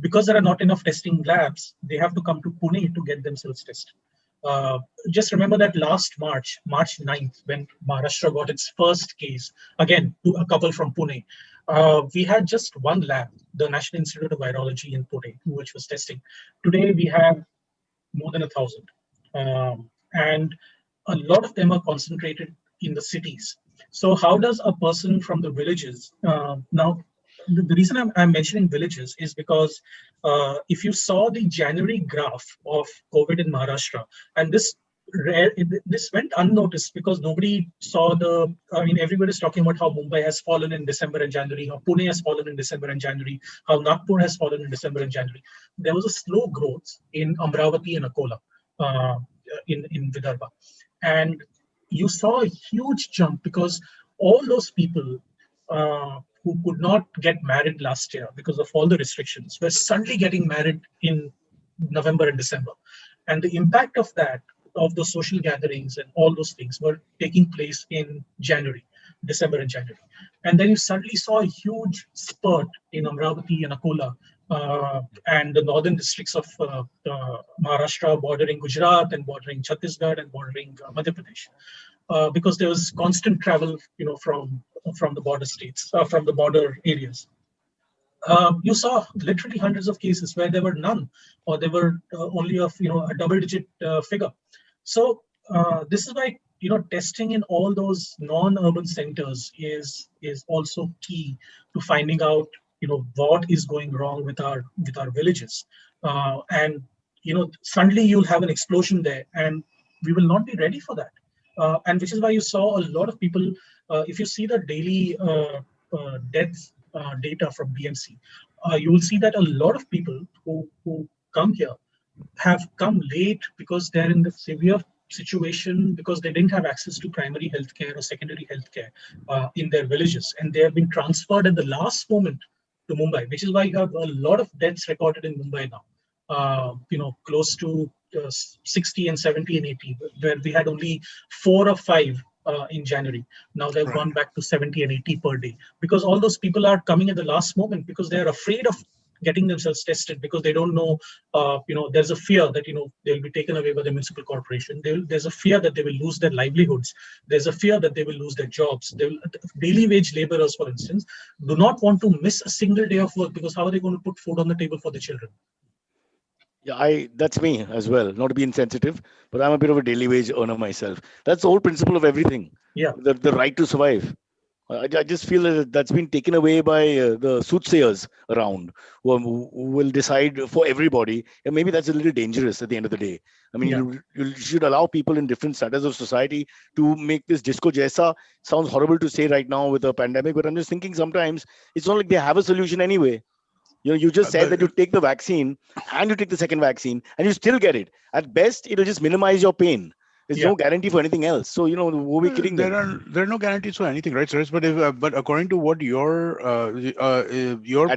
because there are not enough testing labs, they have to come to Pune to get themselves tested. Uh, just remember that last March 9th, when Maharashtra got its first case, again, a couple from Pune, we had just one lab, the National Institute of Virology in Pune, which was testing. Today, we have more than 1,000. And a lot of them are concentrated in the cities. So how does a person from the villages now? The reason I'm mentioning villages is because if you saw the January graph of COVID in Maharashtra, and this went unnoticed because nobody saw the. I mean, everybody's talking about how Mumbai has fallen in December and January, how Pune has fallen in December and January, how Nagpur has fallen in December and January. There was a slow growth in Amravati and Akola, uh, in Vidarbha, and you saw a huge jump because all those people who could not get married last year because of all the restrictions were suddenly getting married in November and December. And the impact of that, of the social gatherings and all those things, were taking place in January, December and January. And then you suddenly saw a huge spurt in Amravati and Akola and the northern districts of Maharashtra, bordering Gujarat and bordering Chhattisgarh and bordering Madhya Pradesh, because there was constant travel, from the border states, from the border areas. You saw literally hundreds of cases where there were none, or there were only a double-digit figure. So this is why testing in all those non-urban centers is also key to finding out what is going wrong with our villages, and suddenly you'll have an explosion there, and we will not be ready for that. And which is why you saw a lot of people. If you see the daily death data from BMC, you will see that a lot of people who come here have come late because they're in the severe situation, because they didn't have access to primary healthcare or secondary healthcare in their villages, and they have been transferred at the last moment to Mumbai, which is why you have a lot of deaths recorded in Mumbai now. Close to 60 and 70 and 80, where we had only 4 or 5 in January. Now they've gone back to 70 and 80 per day, because all those people are coming at the last moment because they're afraid of getting themselves tested, because they don't know, there's a fear that, they'll be taken away by the municipal corporation. There's a fear that they will lose their livelihoods. There's a fear that they will lose their jobs. Daily wage laborers, for instance, do not want to miss a single day of work, because how are they going to put food on the table for the children? Yeah, that's me as well. Not to be insensitive, but I'm a bit of a daily wage earner myself. That's the whole principle of everything. Yeah. The right to survive. I just feel that that's been taken away by the soothsayers around, who will decide for everybody. And maybe that's a little dangerous at the end of the day. I mean, you should allow people in different status of society to make this disco jaisa. Sounds horrible to say right now with a pandemic, but I'm just thinking sometimes it's not like they have a solution anyway. You just said that you take the vaccine and you take the second vaccine and you still get it. At best, it'll just minimize your pain. There's no guarantee for anything else. So, we'll be kidding them. There are no guarantees for anything, right, Cyrus? But according to what your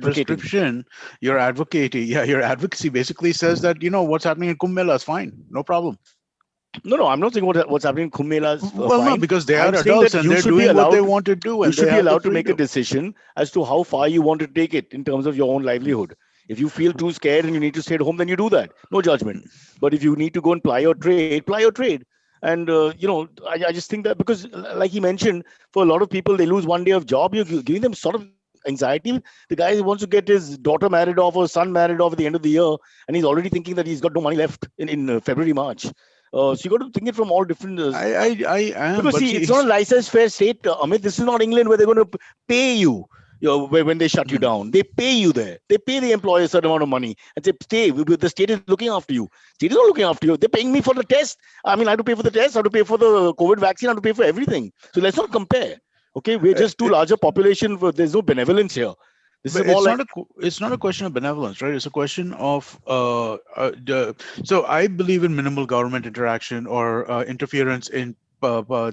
prescription, your advocacy basically says that what's happening in Kumbh Mela is fine, no problem. No, I'm not saying what's happening in Kumbh Mela is fine. No, because they are I'm saying adults that and they're doing what they want to do. You should be allowed to make a decision as to how far you want to take it in terms of your own livelihood. If you feel too scared and you need to stay at home, then you do that. No judgment. But if you need to go and ply your trade, ply your trade. And, I just think that because, like he mentioned, for a lot of people, they lose one day of job. You're giving them sort of anxiety. The guy wants to get his daughter married off or son married off at the end of the year, and he's already thinking that he's got no money left in February, March. So you got to think it from all different. I am. Because see, it's not a license fair state, Amit. This is not England where they're going to pay you. When they shut you down, they pay you there. They pay the employer a certain amount of money and say, stay. The state is looking after you. State is not looking after you. They're paying me for the test. I mean, I have to pay for the test. I have to pay for the COVID vaccine. I have to pay for everything. So let's not compare. Okay, we're just too large a population. There's no benevolence here. This is more it's not a question of benevolence, right? It's a question of so I believe in minimal government interaction or interference in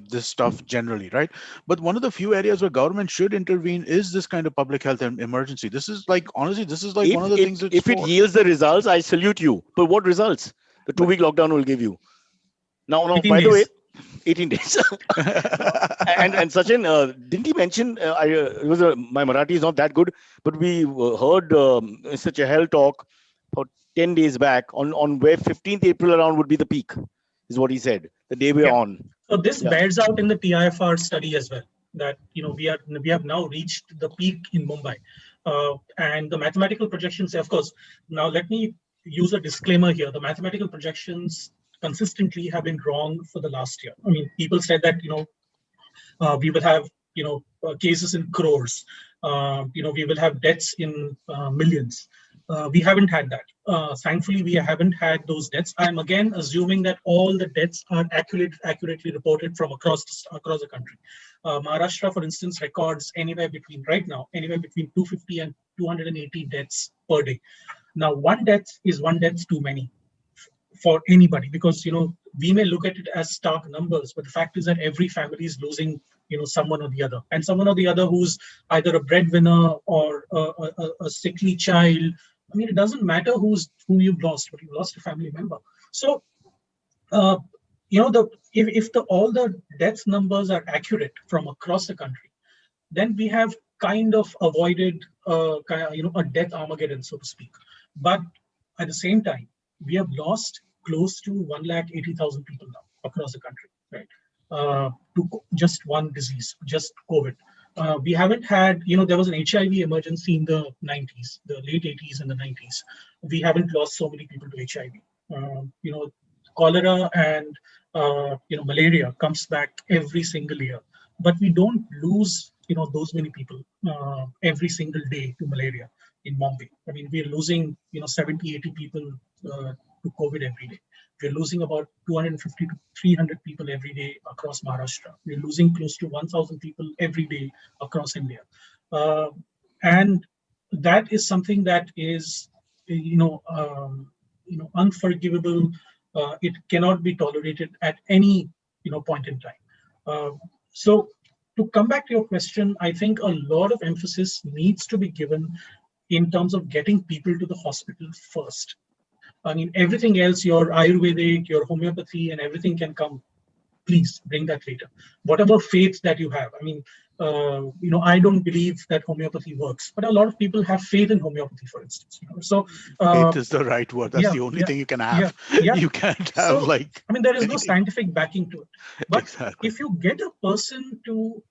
this stuff generally, right? But one of the few areas where government should intervene is this kind of public health emergency. This is like, honestly, this is like one of the things that if it yields the results, I salute you. But what results? The 2-week lockdown will give you. Now, by the way, 18 days. and Sachin, didn't he mention, my Marathi is not that good, but we heard Mr. Chahal talk about 10 days back on where 15th April around would be the peak, is what he said, the day we're on. So this bears out in the TIFR study as well, that we have now reached the peak in Mumbai, and the mathematical projections, of course. Now let me use a disclaimer here. The mathematical projections consistently have been wrong for the last year. I mean, people said that we will have cases in crores. We will have deaths in millions. We haven't had that. Thankfully, we haven't had those deaths. I'm again assuming that all the deaths are accurately reported from across the country. Maharashtra, for instance, records anywhere between 250 and 280 deaths per day. Now, one death is one death too many for anybody, because we may look at it as stark numbers, but the fact is that every family is losing someone or the other, and someone or the other who's either a breadwinner or a sickly child. I mean, it doesn't matter who you've lost, but you've lost a family member. So if all the death numbers are accurate from across the country, then we have kind of avoided a death Armageddon, so to speak. But at the same time, we have lost close to 180,000 people now across the country, right? To just one disease, just COVID. We haven't had, there was an HIV emergency in the 90s, the late 80s and the 90s. We haven't lost so many people to HIV. Cholera and malaria comes back every single year, but we don't lose those many people every single day to malaria in Mumbai. I mean, we're losing 70, 80 people to COVID every day. We're losing about 250 to 300 people every day across Maharashtra. We're losing close to 1,000 people every day across India, and that is something that is unforgivable. It cannot be tolerated at any point in time. So to come back to your question, I think a lot of emphasis needs to be given in terms of getting people to the hospital first. I mean, everything else, your Ayurvedic, your homeopathy, and everything can come. Please bring that later. Whatever faith that you have. I mean, I don't believe that homeopathy works, but a lot of people have faith in homeopathy, for instance. So Faith is the right word. That's yeah, the only yeah, thing you can yeah, have. yeah. You can't have So like I mean, there is no anything. scientific backing to it. But Exactly. if you get a person to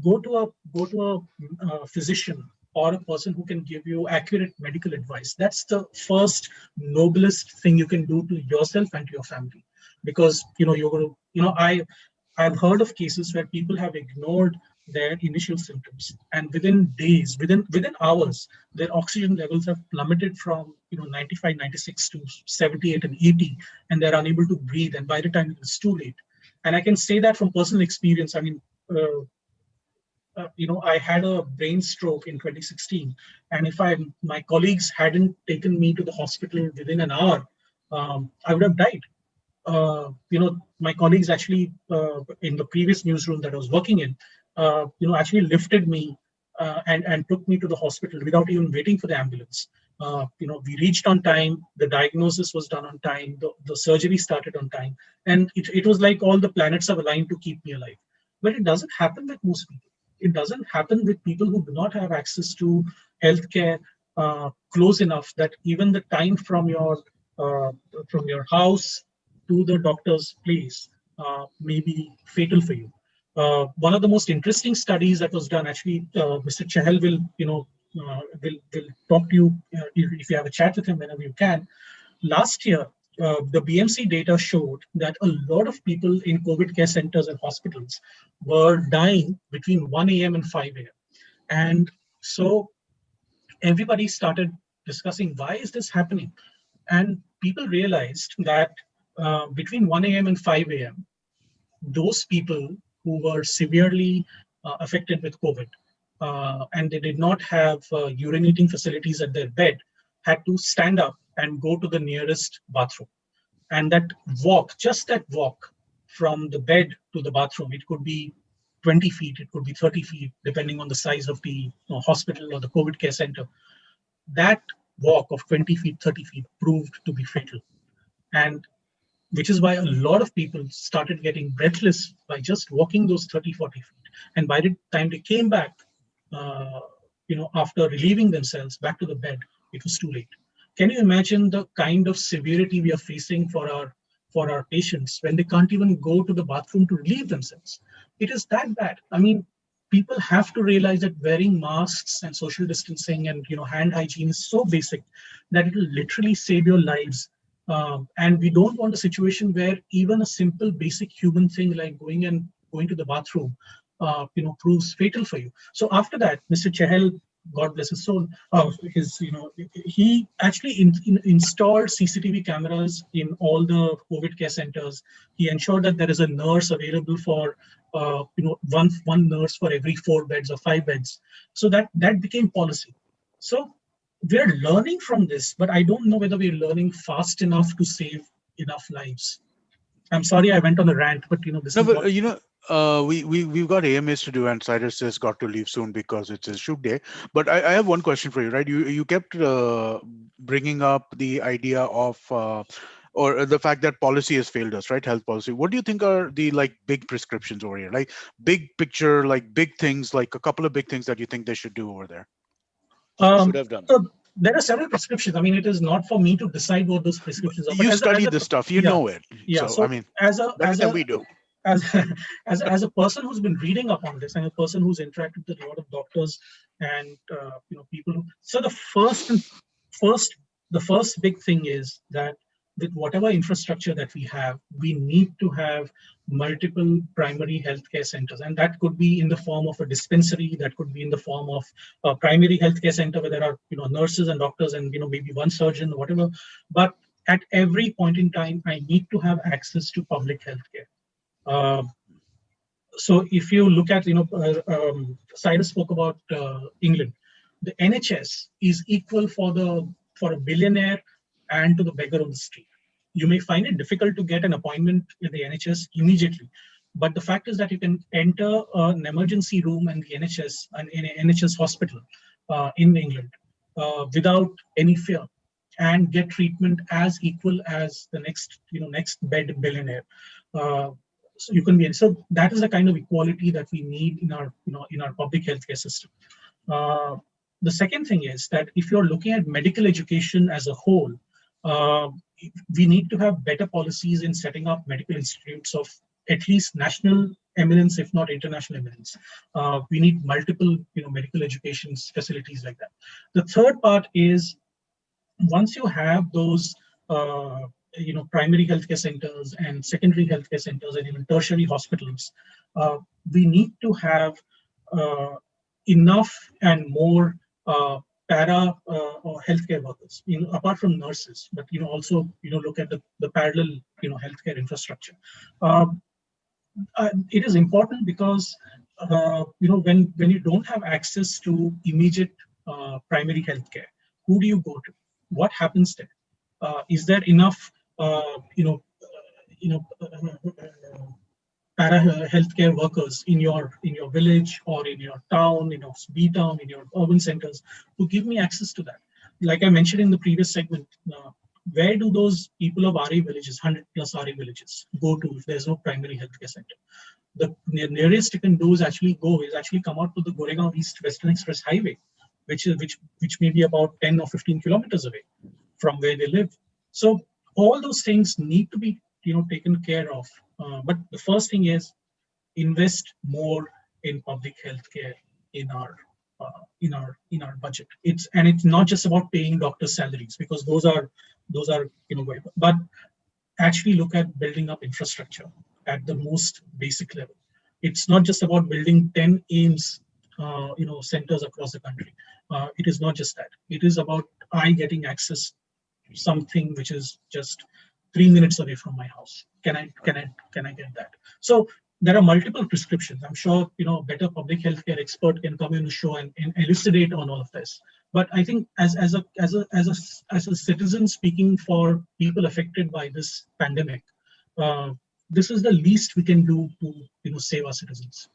go to a physician or a person who can give you accurate medical advice, that's the first noblest thing you can do to yourself and to your family, because you're going to I've heard of cases where people have ignored their initial symptoms, and within days, within hours, their oxygen levels have plummeted from 95, 96 to 78 and 80, and they're unable to breathe. And by the time it's too late, and I can say that from personal experience. I mean, I had a brain stroke in 2016, and if my colleagues hadn't taken me to the hospital within an hour, I would have died. My colleagues actually in the previous newsroom that I was working in, actually lifted me and took me to the hospital without even waiting for the ambulance. We reached on time. The diagnosis was done on time. The surgery started on time, and it was like all the planets are aligned to keep me alive. But it doesn't happen with most people. It doesn't happen with people who do not have access to healthcare close enough that even the time from your house to the doctor's place may be fatal for you. One of the most interesting studies that was done, actually, Mr. Chahal will, will talk to you if you have a chat with him whenever you can. Last year, the BMC data showed that a lot of people in COVID care centers and hospitals were dying between 1 a.m. and 5 a.m. And so everybody started discussing, why is this happening? And people realized that between 1 a.m. and 5 a.m., those people who were severely affected with COVID and they did not have urinating facilities at their bed had to stand up and go to the nearest bathroom. And that walk, just that walk from the bed to the bathroom, it could be 20 feet, it could be 30 feet, depending on the size of the hospital or the COVID care center. That walk of 20 feet, 30 feet proved to be fatal. And which is why a lot of people started getting breathless by just walking those 30, 40 feet. And by the time they came back, after relieving themselves back to the bed, it was too late. Can you imagine the kind of severity we are facing for our patients when they can't even go to the bathroom to relieve themselves? It is that bad. I mean, people have to realize that wearing masks and social distancing and hand hygiene is so basic that it will literally save your lives. And we don't want a situation where even a simple basic human thing like going to the bathroom proves fatal for you. So after that, Mr. Chahal, God bless his soul, he actually installed CCTV cameras in all the COVID care centers. He ensured that there is a nurse available for one nurse for every 4 beds or 5 beds. So that became policy. So we're learning from this, but I don't know whether we're learning fast enough to save enough lives. I'm sorry I went on a rant, but this is what... we've got AMAs to do, and Cyrus has got to leave soon because it's his shoot day. But I have one question for you, right? You kept bringing up the idea of or the fact that policy has failed us, right? Health policy. What do you think are the like big prescriptions over here, like big picture, like big things, like a couple of big things that you think they should do over there? Should Um, have done. so there are several prescriptions. I mean, it is not for me to decide what those prescriptions are, but You study this stuff, you yeah, know it. yeah. So I So mean, as a better as than a we do. as as a person who's been reading up on this and a person who's interacted with a lot of doctors and people so first the first big thing is that with whatever infrastructure that we need to have multiple primary healthcare centers, and that could be in the form of a dispensary, that could be in the form of a primary healthcare center where there are nurses and doctors and maybe one surgeon or whatever. But at every point in time, I need to have access to public healthcare. uh, so if you look at, Cyrus spoke about England. The NHS is equal for a billionaire and to the beggar on the street. You may find it difficult to get an appointment with the NHS immediately, but the fact is that you can enter an emergency room in the NHS and in an NHS hospital in England without any fear and get treatment as equal as the next bed billionaire. Uh, so you can be so that is the kind of equality that we need in our in our public healthcare system. uh, the second thing is that if you're looking at medical education as a whole, uh, we need to have better policies in setting up medical institutes of at least national eminence, if not international eminence. We need multiple medical education facilities like that. The third part is, once you have those primary healthcare centers and secondary healthcare centers and even tertiary hospitals, we need to have uh, enough and more para or healthcare workers, apart from nurses, but also look at the parallel healthcare infrastructure. Um, it is important because when you don't have access to immediate primary healthcare, who do you go to? What happens there? Is there enough para healthcare workers in your village or in your town, in your B town, in your urban centers, to give me access to that? Like I mentioned in the previous segment, where do those people of RA villages, 100 plus RA villages, go to if there's no primary healthcare center? The nearest you can do is actually come out to the Goregaon East Western Express Highway, which may be about 10 or 15 kilometers away from where they live. So all those things need to be taken care of. But the first thing is, invest more in public healthcare in our budget. It's not just about paying doctors' salaries, because those are but actually look at building up infrastructure at the most basic level. It's not just about building 10 AIMS centers across the country. It is not just that. It is about I getting access to something which is just 3 minutes away from my house. Can I get that? So there are multiple prescriptions. I'm sure a better public healthcare expert can come in the show and elucidate on all of this. But I think as a citizen speaking for people affected by this pandemic, this is the least we can do to save our citizens.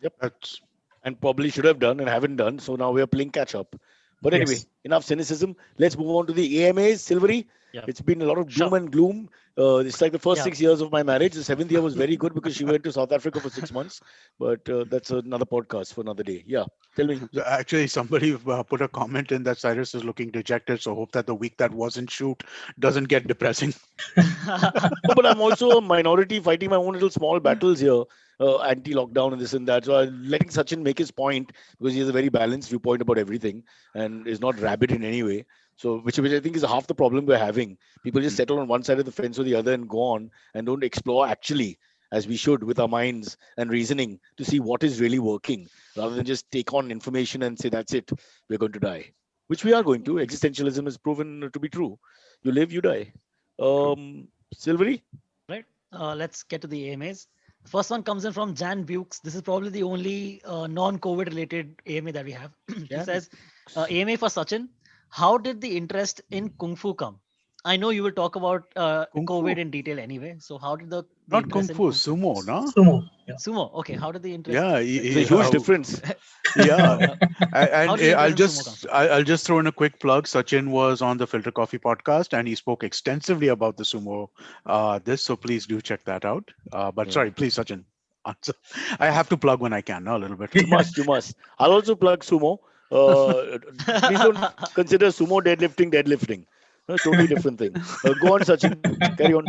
Yep. That's And probably should have done and haven't done. So now we are playing catch up. But anyway, Yes. enough cynicism. Let's move on to the AMAs. Silvery, Yeah. it's been a lot of doom Sure. and gloom. It's like the first Yeah. 6 years of my marriage. The seventh year was very good because she went to South Africa for 6 months. But that's another podcast for another day. Yeah, tell me. actually somebody put a comment in that Cyrus is looking dejected. So hope that the week that wasn't shoot doesn't get depressing. No, but I'm also a minority fighting my own little small battles here, anti-lockdown and this and that. So I'm letting Sachin make his point because he has a very balanced viewpoint about everything and is not rabid in any way. So which I think is half the problem we're having. People just settle on one side of the fence or the other and go on and don't explore actually as we should with our minds and reasoning to see what is really working rather than just take on information and say that's it, we're going to die, which we are going to. Existentialism is proven to be true. You live, you die. Silvery? Right. Let's get to the AMAs. The first one comes in from Jan Bukes. This is probably the only non-COVID related AMA that we have. He Jan says, AMA for Sachin. How did the interest in Kung Fu come? I know you will talk about Kung COVID Fu. in detail anyway. So how did the Not Kung interest in Fu, Kung Fu? Sumo, no? Sumo. Yeah. Sumo. Okay, how did the interest Yeah, like There's a huge difference. yeah. how And did the I'll interest in sumo come just from? I'll just throw in a quick plug. Sachin was on the Filter Coffee podcast, and he spoke extensively about the sumo. So please do check that out. But Yeah. sorry, please, Sachin, answer. I have to plug when I can, no, a little bit. You must, you must. I'll also plug sumo. Please don't consider sumo deadlifting. No, totally different thing. Go on, Sachin. Carry on.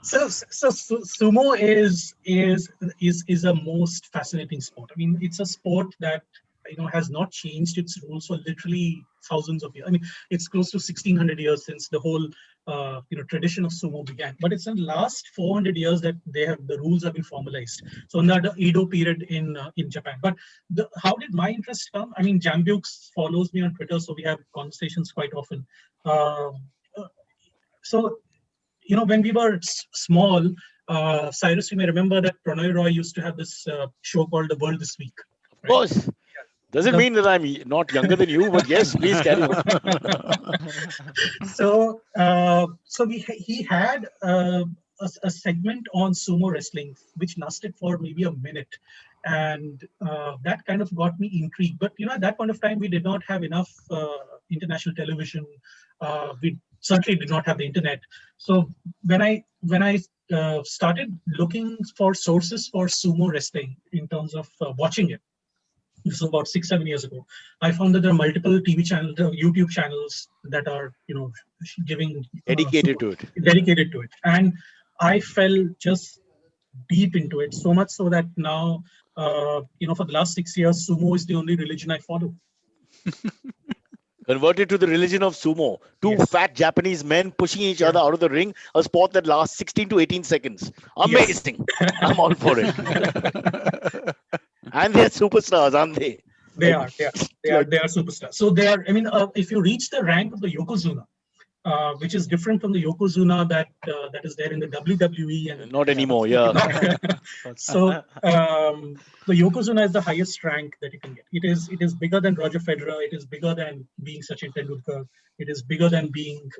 Sumo is a most fascinating sport. I mean, it's a sport that has not changed its rules for literally thousands of years. I mean, it's close to 1600 years since the whole tradition of sumo began. But it's in the last 400 years that the rules have been formalized. So in the Edo period in Japan. But how did my interest come? I mean, Jambukes follows me on Twitter, so we have conversations quite often. Uh, so when we were small, Cyrus, you may remember that Pranay Roy used to have this show called The World This Week, Of right? course. Doesn't The, mean that I'm not younger than you, but yes, please carry on. he had a segment on sumo wrestling, which lasted for maybe a minute, and that kind of got me intrigued. But at that point of time, we did not have enough international television. We certainly did not have the internet. So when I started looking for sources for sumo wrestling in terms of watching it, this was about 6-7 years ago, I found that there are multiple TV channels, YouTube channels that are giving Dedicated to it. dedicated to it, and I fell just deep into it, so much so that now for the last 6 years, sumo is the only religion I follow. Converted to the religion of sumo. Two Yes. fat Japanese men pushing each Yeah. other out of the ring, a sport that lasts 16 to 18 seconds. Amazing. I'm all for it. And they're superstars, aren't they? They Like, are, they are superstars. So they are. I mean, if you reach the rank of the yokozuna, which is different from the yokozuna that is there in the WWE and not anymore, yeah. so the yokozuna is the highest rank that you can get. It is bigger than Roger Federer. It is bigger than being Sachin Tendulkar. It is bigger than being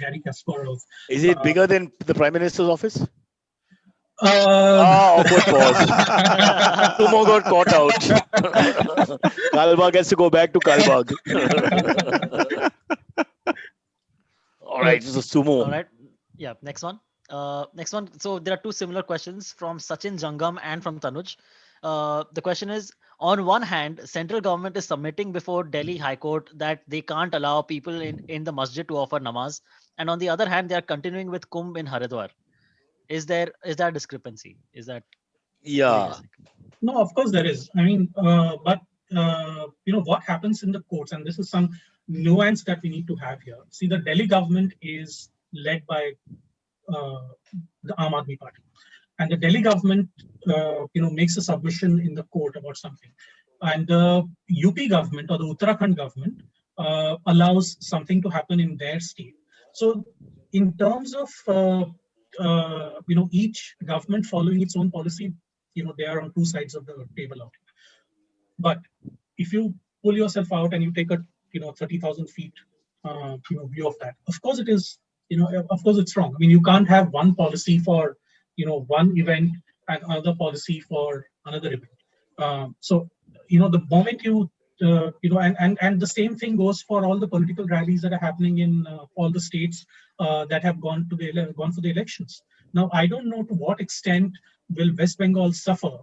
Gary Kasparov. Is it bigger than the Prime Minister's office? Uh, Awkward pause. Sumo got caught out. Kalbag has to go back to Kalbag. All right, so sumo. All right. Yeah. Next one. Next one. So there are two similar questions from Sachin Jangam and from Tanuj. The question is: on one hand, central government is submitting before Delhi High Court that they can't allow people in the masjid to offer namaz, and on the other hand, they are continuing with Kumbh in Haridwar. Is there discrepancy? Is that what do you Yeah. guys think? No, of course there is. I mean, but what happens in the courts, and this is some nuance that we need to have here. See, the Delhi government is led by the Aam Aadmi Party, and the Delhi government, makes a submission in the court about something, and the UP government or the Uttarakhand government allows something to happen in their state. So, in terms of each government following its own policy, they are on two sides of the table out. But if you pull yourself out and you take a 30,000 feet view of that, of course it is, of course it's wrong. I mean, you can't have one policy for one event and another policy for another event. So the moment and the same thing goes for all the political rallies that are happening in all the states that have gone for the elections. Now, I don't know to what extent will West Bengal suffer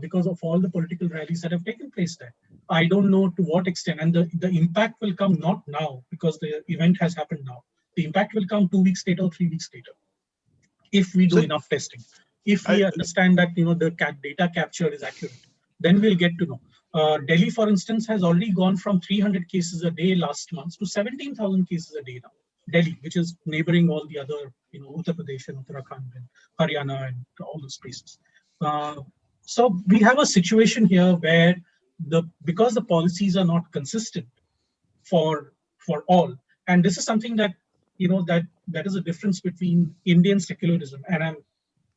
because of all the political rallies that have taken place there. I don't know to what extent, and the impact will come not now because the event has happened now. The impact will come 2 weeks later or 3 weeks later if we do So enough testing. If we understand that the data capture is accurate, then we'll get to know. Delhi, for instance, has already gone from 300 cases a day last month to 17,000 cases a day now. Delhi, which is neighboring all the other, Uttar Pradesh and Uttarakhand and Haryana and all those places. So we have a situation here where because the policies are not consistent for all, and this is something that that is a difference between Indian secularism, and I'm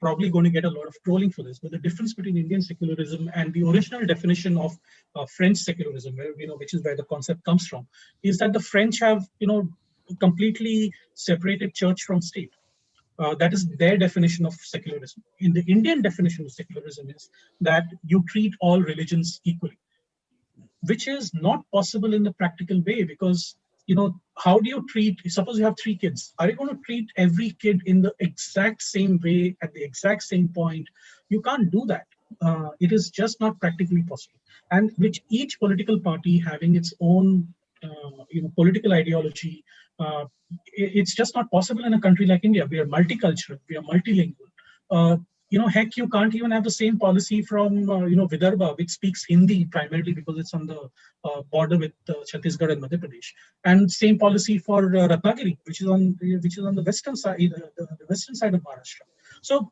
probably going to get a lot of trolling for this, but the difference between Indian secularism and the original definition of French secularism, which is where the concept comes from, is that the French have completely separated church from state. That is their definition of secularism. In the Indian definition of secularism is that you treat all religions equally, which is not possible in the practical way, because how do you treat, suppose you have three kids, are you going to treat every kid in the exact same way at the exact same point? You can't do that. It is just not practically possible. And which each political party having its own political ideology, uh, it's just not possible in a country like India. We are multicultural, we are multilingual. uh, Heck, you can't even have the same policy from Vidarbha, which speaks Hindi primarily because it's on the border with Chhattisgarh and Madhya Pradesh, and same policy for Ratnagiri, which is on the western side, the western side of Maharashtra. So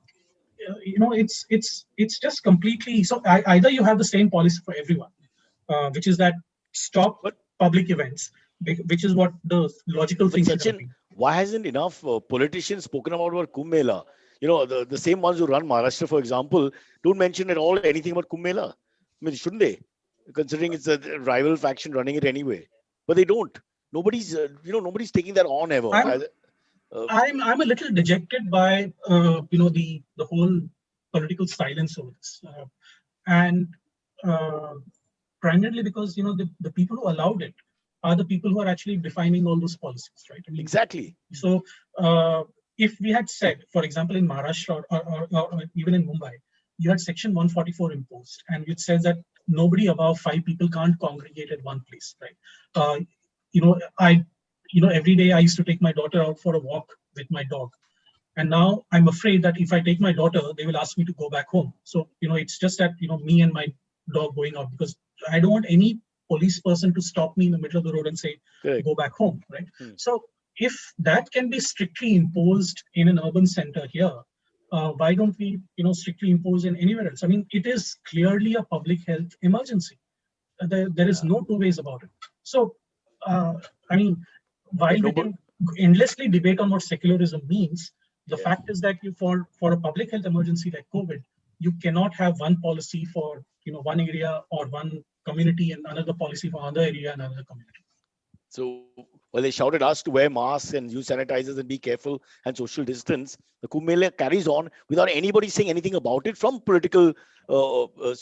it's just completely. So either you have the same policy for everyone, which is that stop But public events, which is what the logical but thing should have Sachin, been. why hasn't enough politicians spoken about Kumbh Mela? The same ones who run Maharashtra, for example, don't mention at all anything about Kumbh Mela. I mean, shouldn't they? Considering it's a rival faction running it anyway, but they don't. Nobody's taking that on ever. I'm Uh, I'm a little dejected by the whole political silence over this, and uh, primarily because the people who allowed it are the people who are actually defining all those policies, right? I mean, exactly. so if we had said, for example, in Maharashtra or even in Mumbai, you had Section 144 imposed, and it says that nobody above five people can't congregate at one place, right? I, every day I used to take my daughter out for a walk with my dog, and now I'm afraid that if I take my daughter, they will ask me to go back home. So it's just that me and my dog going out, because I don't want any police person to stop me in the middle of the road and say, Correct. go back home, right? Hmm. So if that can be strictly imposed in an urban center here, why don't we strictly impose in anywhere else? I mean, it is clearly a public health emergency. There is Yeah. no two ways about it. So uh, I mean, But while we nobody. can endlessly debate on what secularism means, the Yeah. fact is that for a public health emergency like COVID, you cannot have one policy for one area or one community and another policy for another area and another community. So while they shouted us to wear masks and use sanitizers and be careful and social distance, the Kumbh Mela carries on without anybody saying anything about it from political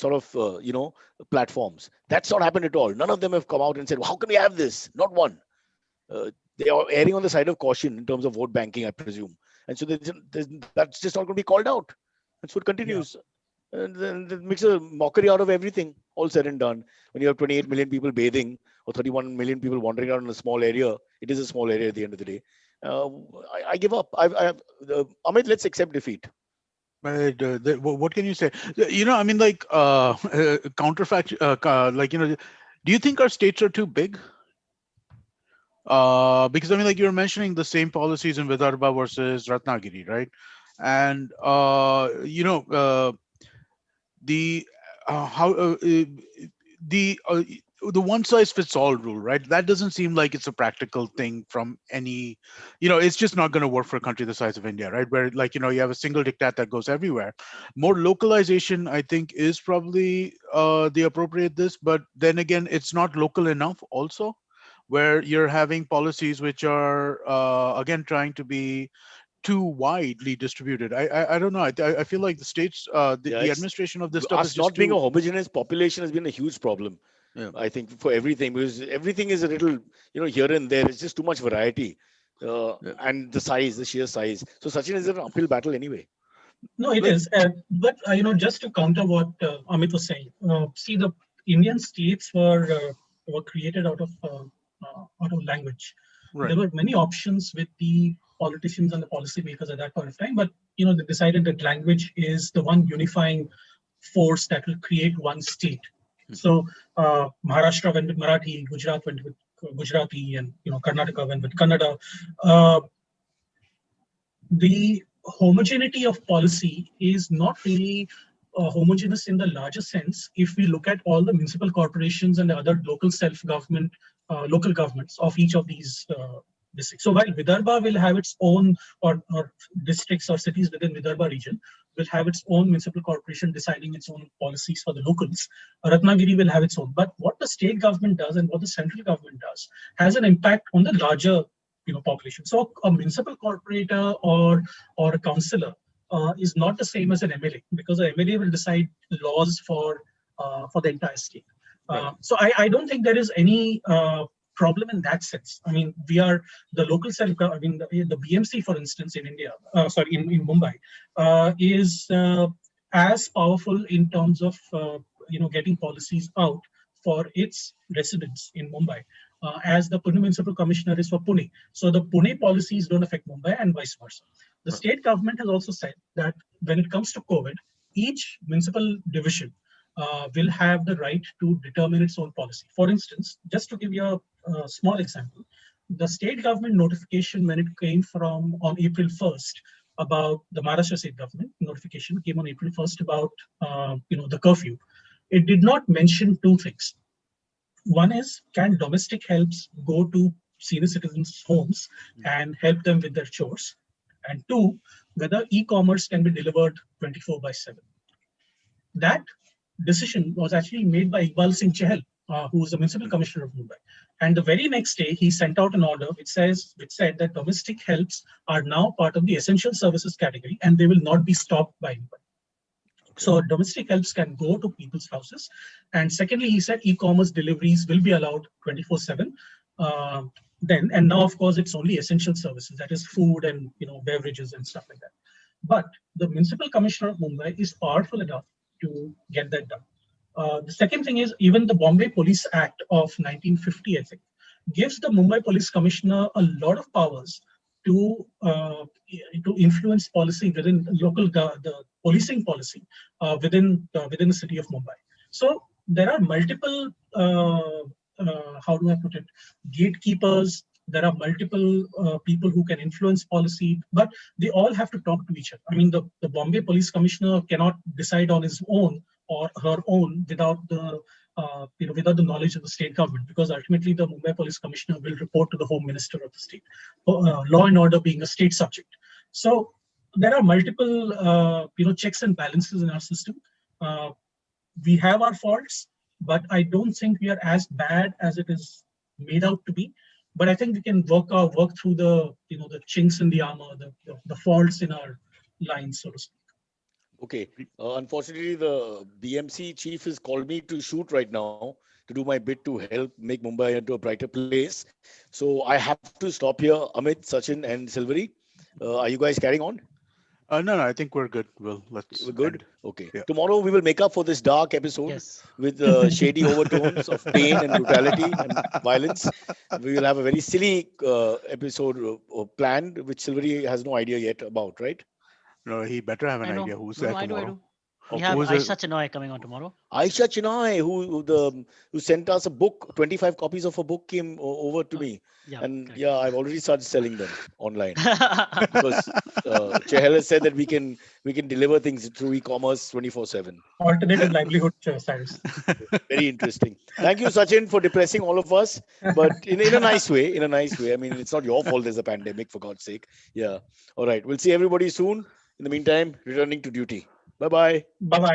sort of platforms. That's not happened at all. None of them have come out and said, well, "How can we have this?" Not one. They are erring on the side of caution in terms of vote banking, I presume, and so that's just not going to be called out, and so it Yeah. continues. And then it makes a mockery out of everything, all said and done. When you have 28 million people bathing or 31 million people wandering around in a small area, it is a small area at the end of the day. Uh, I give up. Amit, let's accept defeat. But what can you say? I mean, like counterfact, do you think our states are too big? Because I mean, like you were mentioning the same policies in Vidarbha versus Ratnagiri, right? And the how the one size fits all rule, right? That doesn't seem like it's a practical thing from any, it's just not going to work for a country the size of India, right? Where like you have a single diktat that goes everywhere. More localization, I think, is probably the appropriate this, but then again, it's not local enough also, where you're having policies which are again trying to be too widely distributed. I don't know. I feel like the states, Yeah, the it's administration of this stuff is us just not being a too. homogeneous population has been a huge problem. Yeah. I think for everything, because everything is a little, here and there. It's just too much variety, Yeah. and the sheer size. So Sachin is an uphill battle anyway. No, it Like is. But just to counter what Amit was saying, see, the Indian states were created out of language. right. There were many options with the politicians and the policymakers at that point of time, but they decided that language is the one unifying force that will create one state. So Maharashtra went with Marathi, Gujarat went with Gujarati, and Karnataka went with Kannada. Uh, the homogeneity of policy is not really homogeneous in the larger sense if we look at all the municipal corporations and the other local self-government, local governments of each of these districts. So while Vidarbha will have its own, or districts or cities within Vidarbha region will have its own municipal corporation deciding its own policies for the locals, Ratnagiri will have its own. But what the state government does and what the central government does has an impact on the larger population. So a municipal corporator or a councillor is not the same as an MLA, because an MLA will decide laws for the entire state. So I don't think there is any problem in that sense. I mean, we are the local self. I mean, the BMC, for instance, in India, in Mumbai, is as powerful in terms of getting policies out for its residents in Mumbai as the Pune Municipal Commissioner is for Pune. So the Pune policies don't affect Mumbai and vice versa. The state government has also said that when it comes to COVID, each municipal division will have the right to determine its own policy. For instance, just to give you a small example, the state government notification when it came from on April 1st about the Maharashtra state government notification came on April 1st about the curfew. It did not mention two things. One is, can domestic helps go to senior citizens' homes and help them with their chores? And two, whether e-commerce can be delivered 24/7. That decision was actually made by Iqbal Singh Chahal, who was the municipal commissioner of Mumbai. And the very next day, he sent out an order which said that domestic helps are now part of the essential services category and they will not be stopped by anybody. So domestic helps can go to people's houses. And secondly, he said e-commerce deliveries will be allowed 24/7. Then, and now of course it's only essential services, that is food and beverages and stuff like that. But the municipal commissioner of Mumbai is powerful enough to get that done. The second thing is, even the Bombay Police Act of 1950, I think, gives the Mumbai Police Commissioner a lot of powers to influence policy within the policing policy within the city of Mumbai. So there are multiple, how do I put it, gatekeepers. There are multiple people who can influence policy, but they all have to talk to each other. I mean, the Bombay Police Commissioner cannot decide on his own or her own without the knowledge of the state government, because ultimately the Mumbai Police Commissioner will report to the Home Minister of the state. Law and order being a state subject. So there are multiple checks and balances in our system. We have our faults, but I don't think we are as bad as it is made out to be. But I think we can work through the chinks in the armor, the faults in our lines, so to speak. Okay. Unfortunately, the BMC chief has called me to shoot right now to do my bit to help make Mumbai into a brighter place. So I have to stop here. Amit, Sachin, and Silvery, are you guys carrying on? No, I think we're good. Let's. We're good. Okay. Yeah. Tomorrow we will make up for this dark episode with shady overtones of pain and brutality and violence. We will have a very silly episode planned, which Silvery has no idea yet about, right? No, he better have an idea who's there tomorrow. I do. We have Aisha Chinoy coming on tomorrow. Aisha Chinoy, who sent us a book, 25 copies of a book came over to me. Yeah, I've already started selling them online because Chahal has said that we can deliver things through e-commerce 24/7. Alternative livelihood, Cyrus. Very interesting. Thank you, Sachin, for depressing all of us, but in a nice way. In a nice way. I mean, it's not your fault there's a pandemic, for God's sake. Yeah. All right. We'll see everybody soon. In the meantime, returning to duty. Bye-bye. Bye-bye.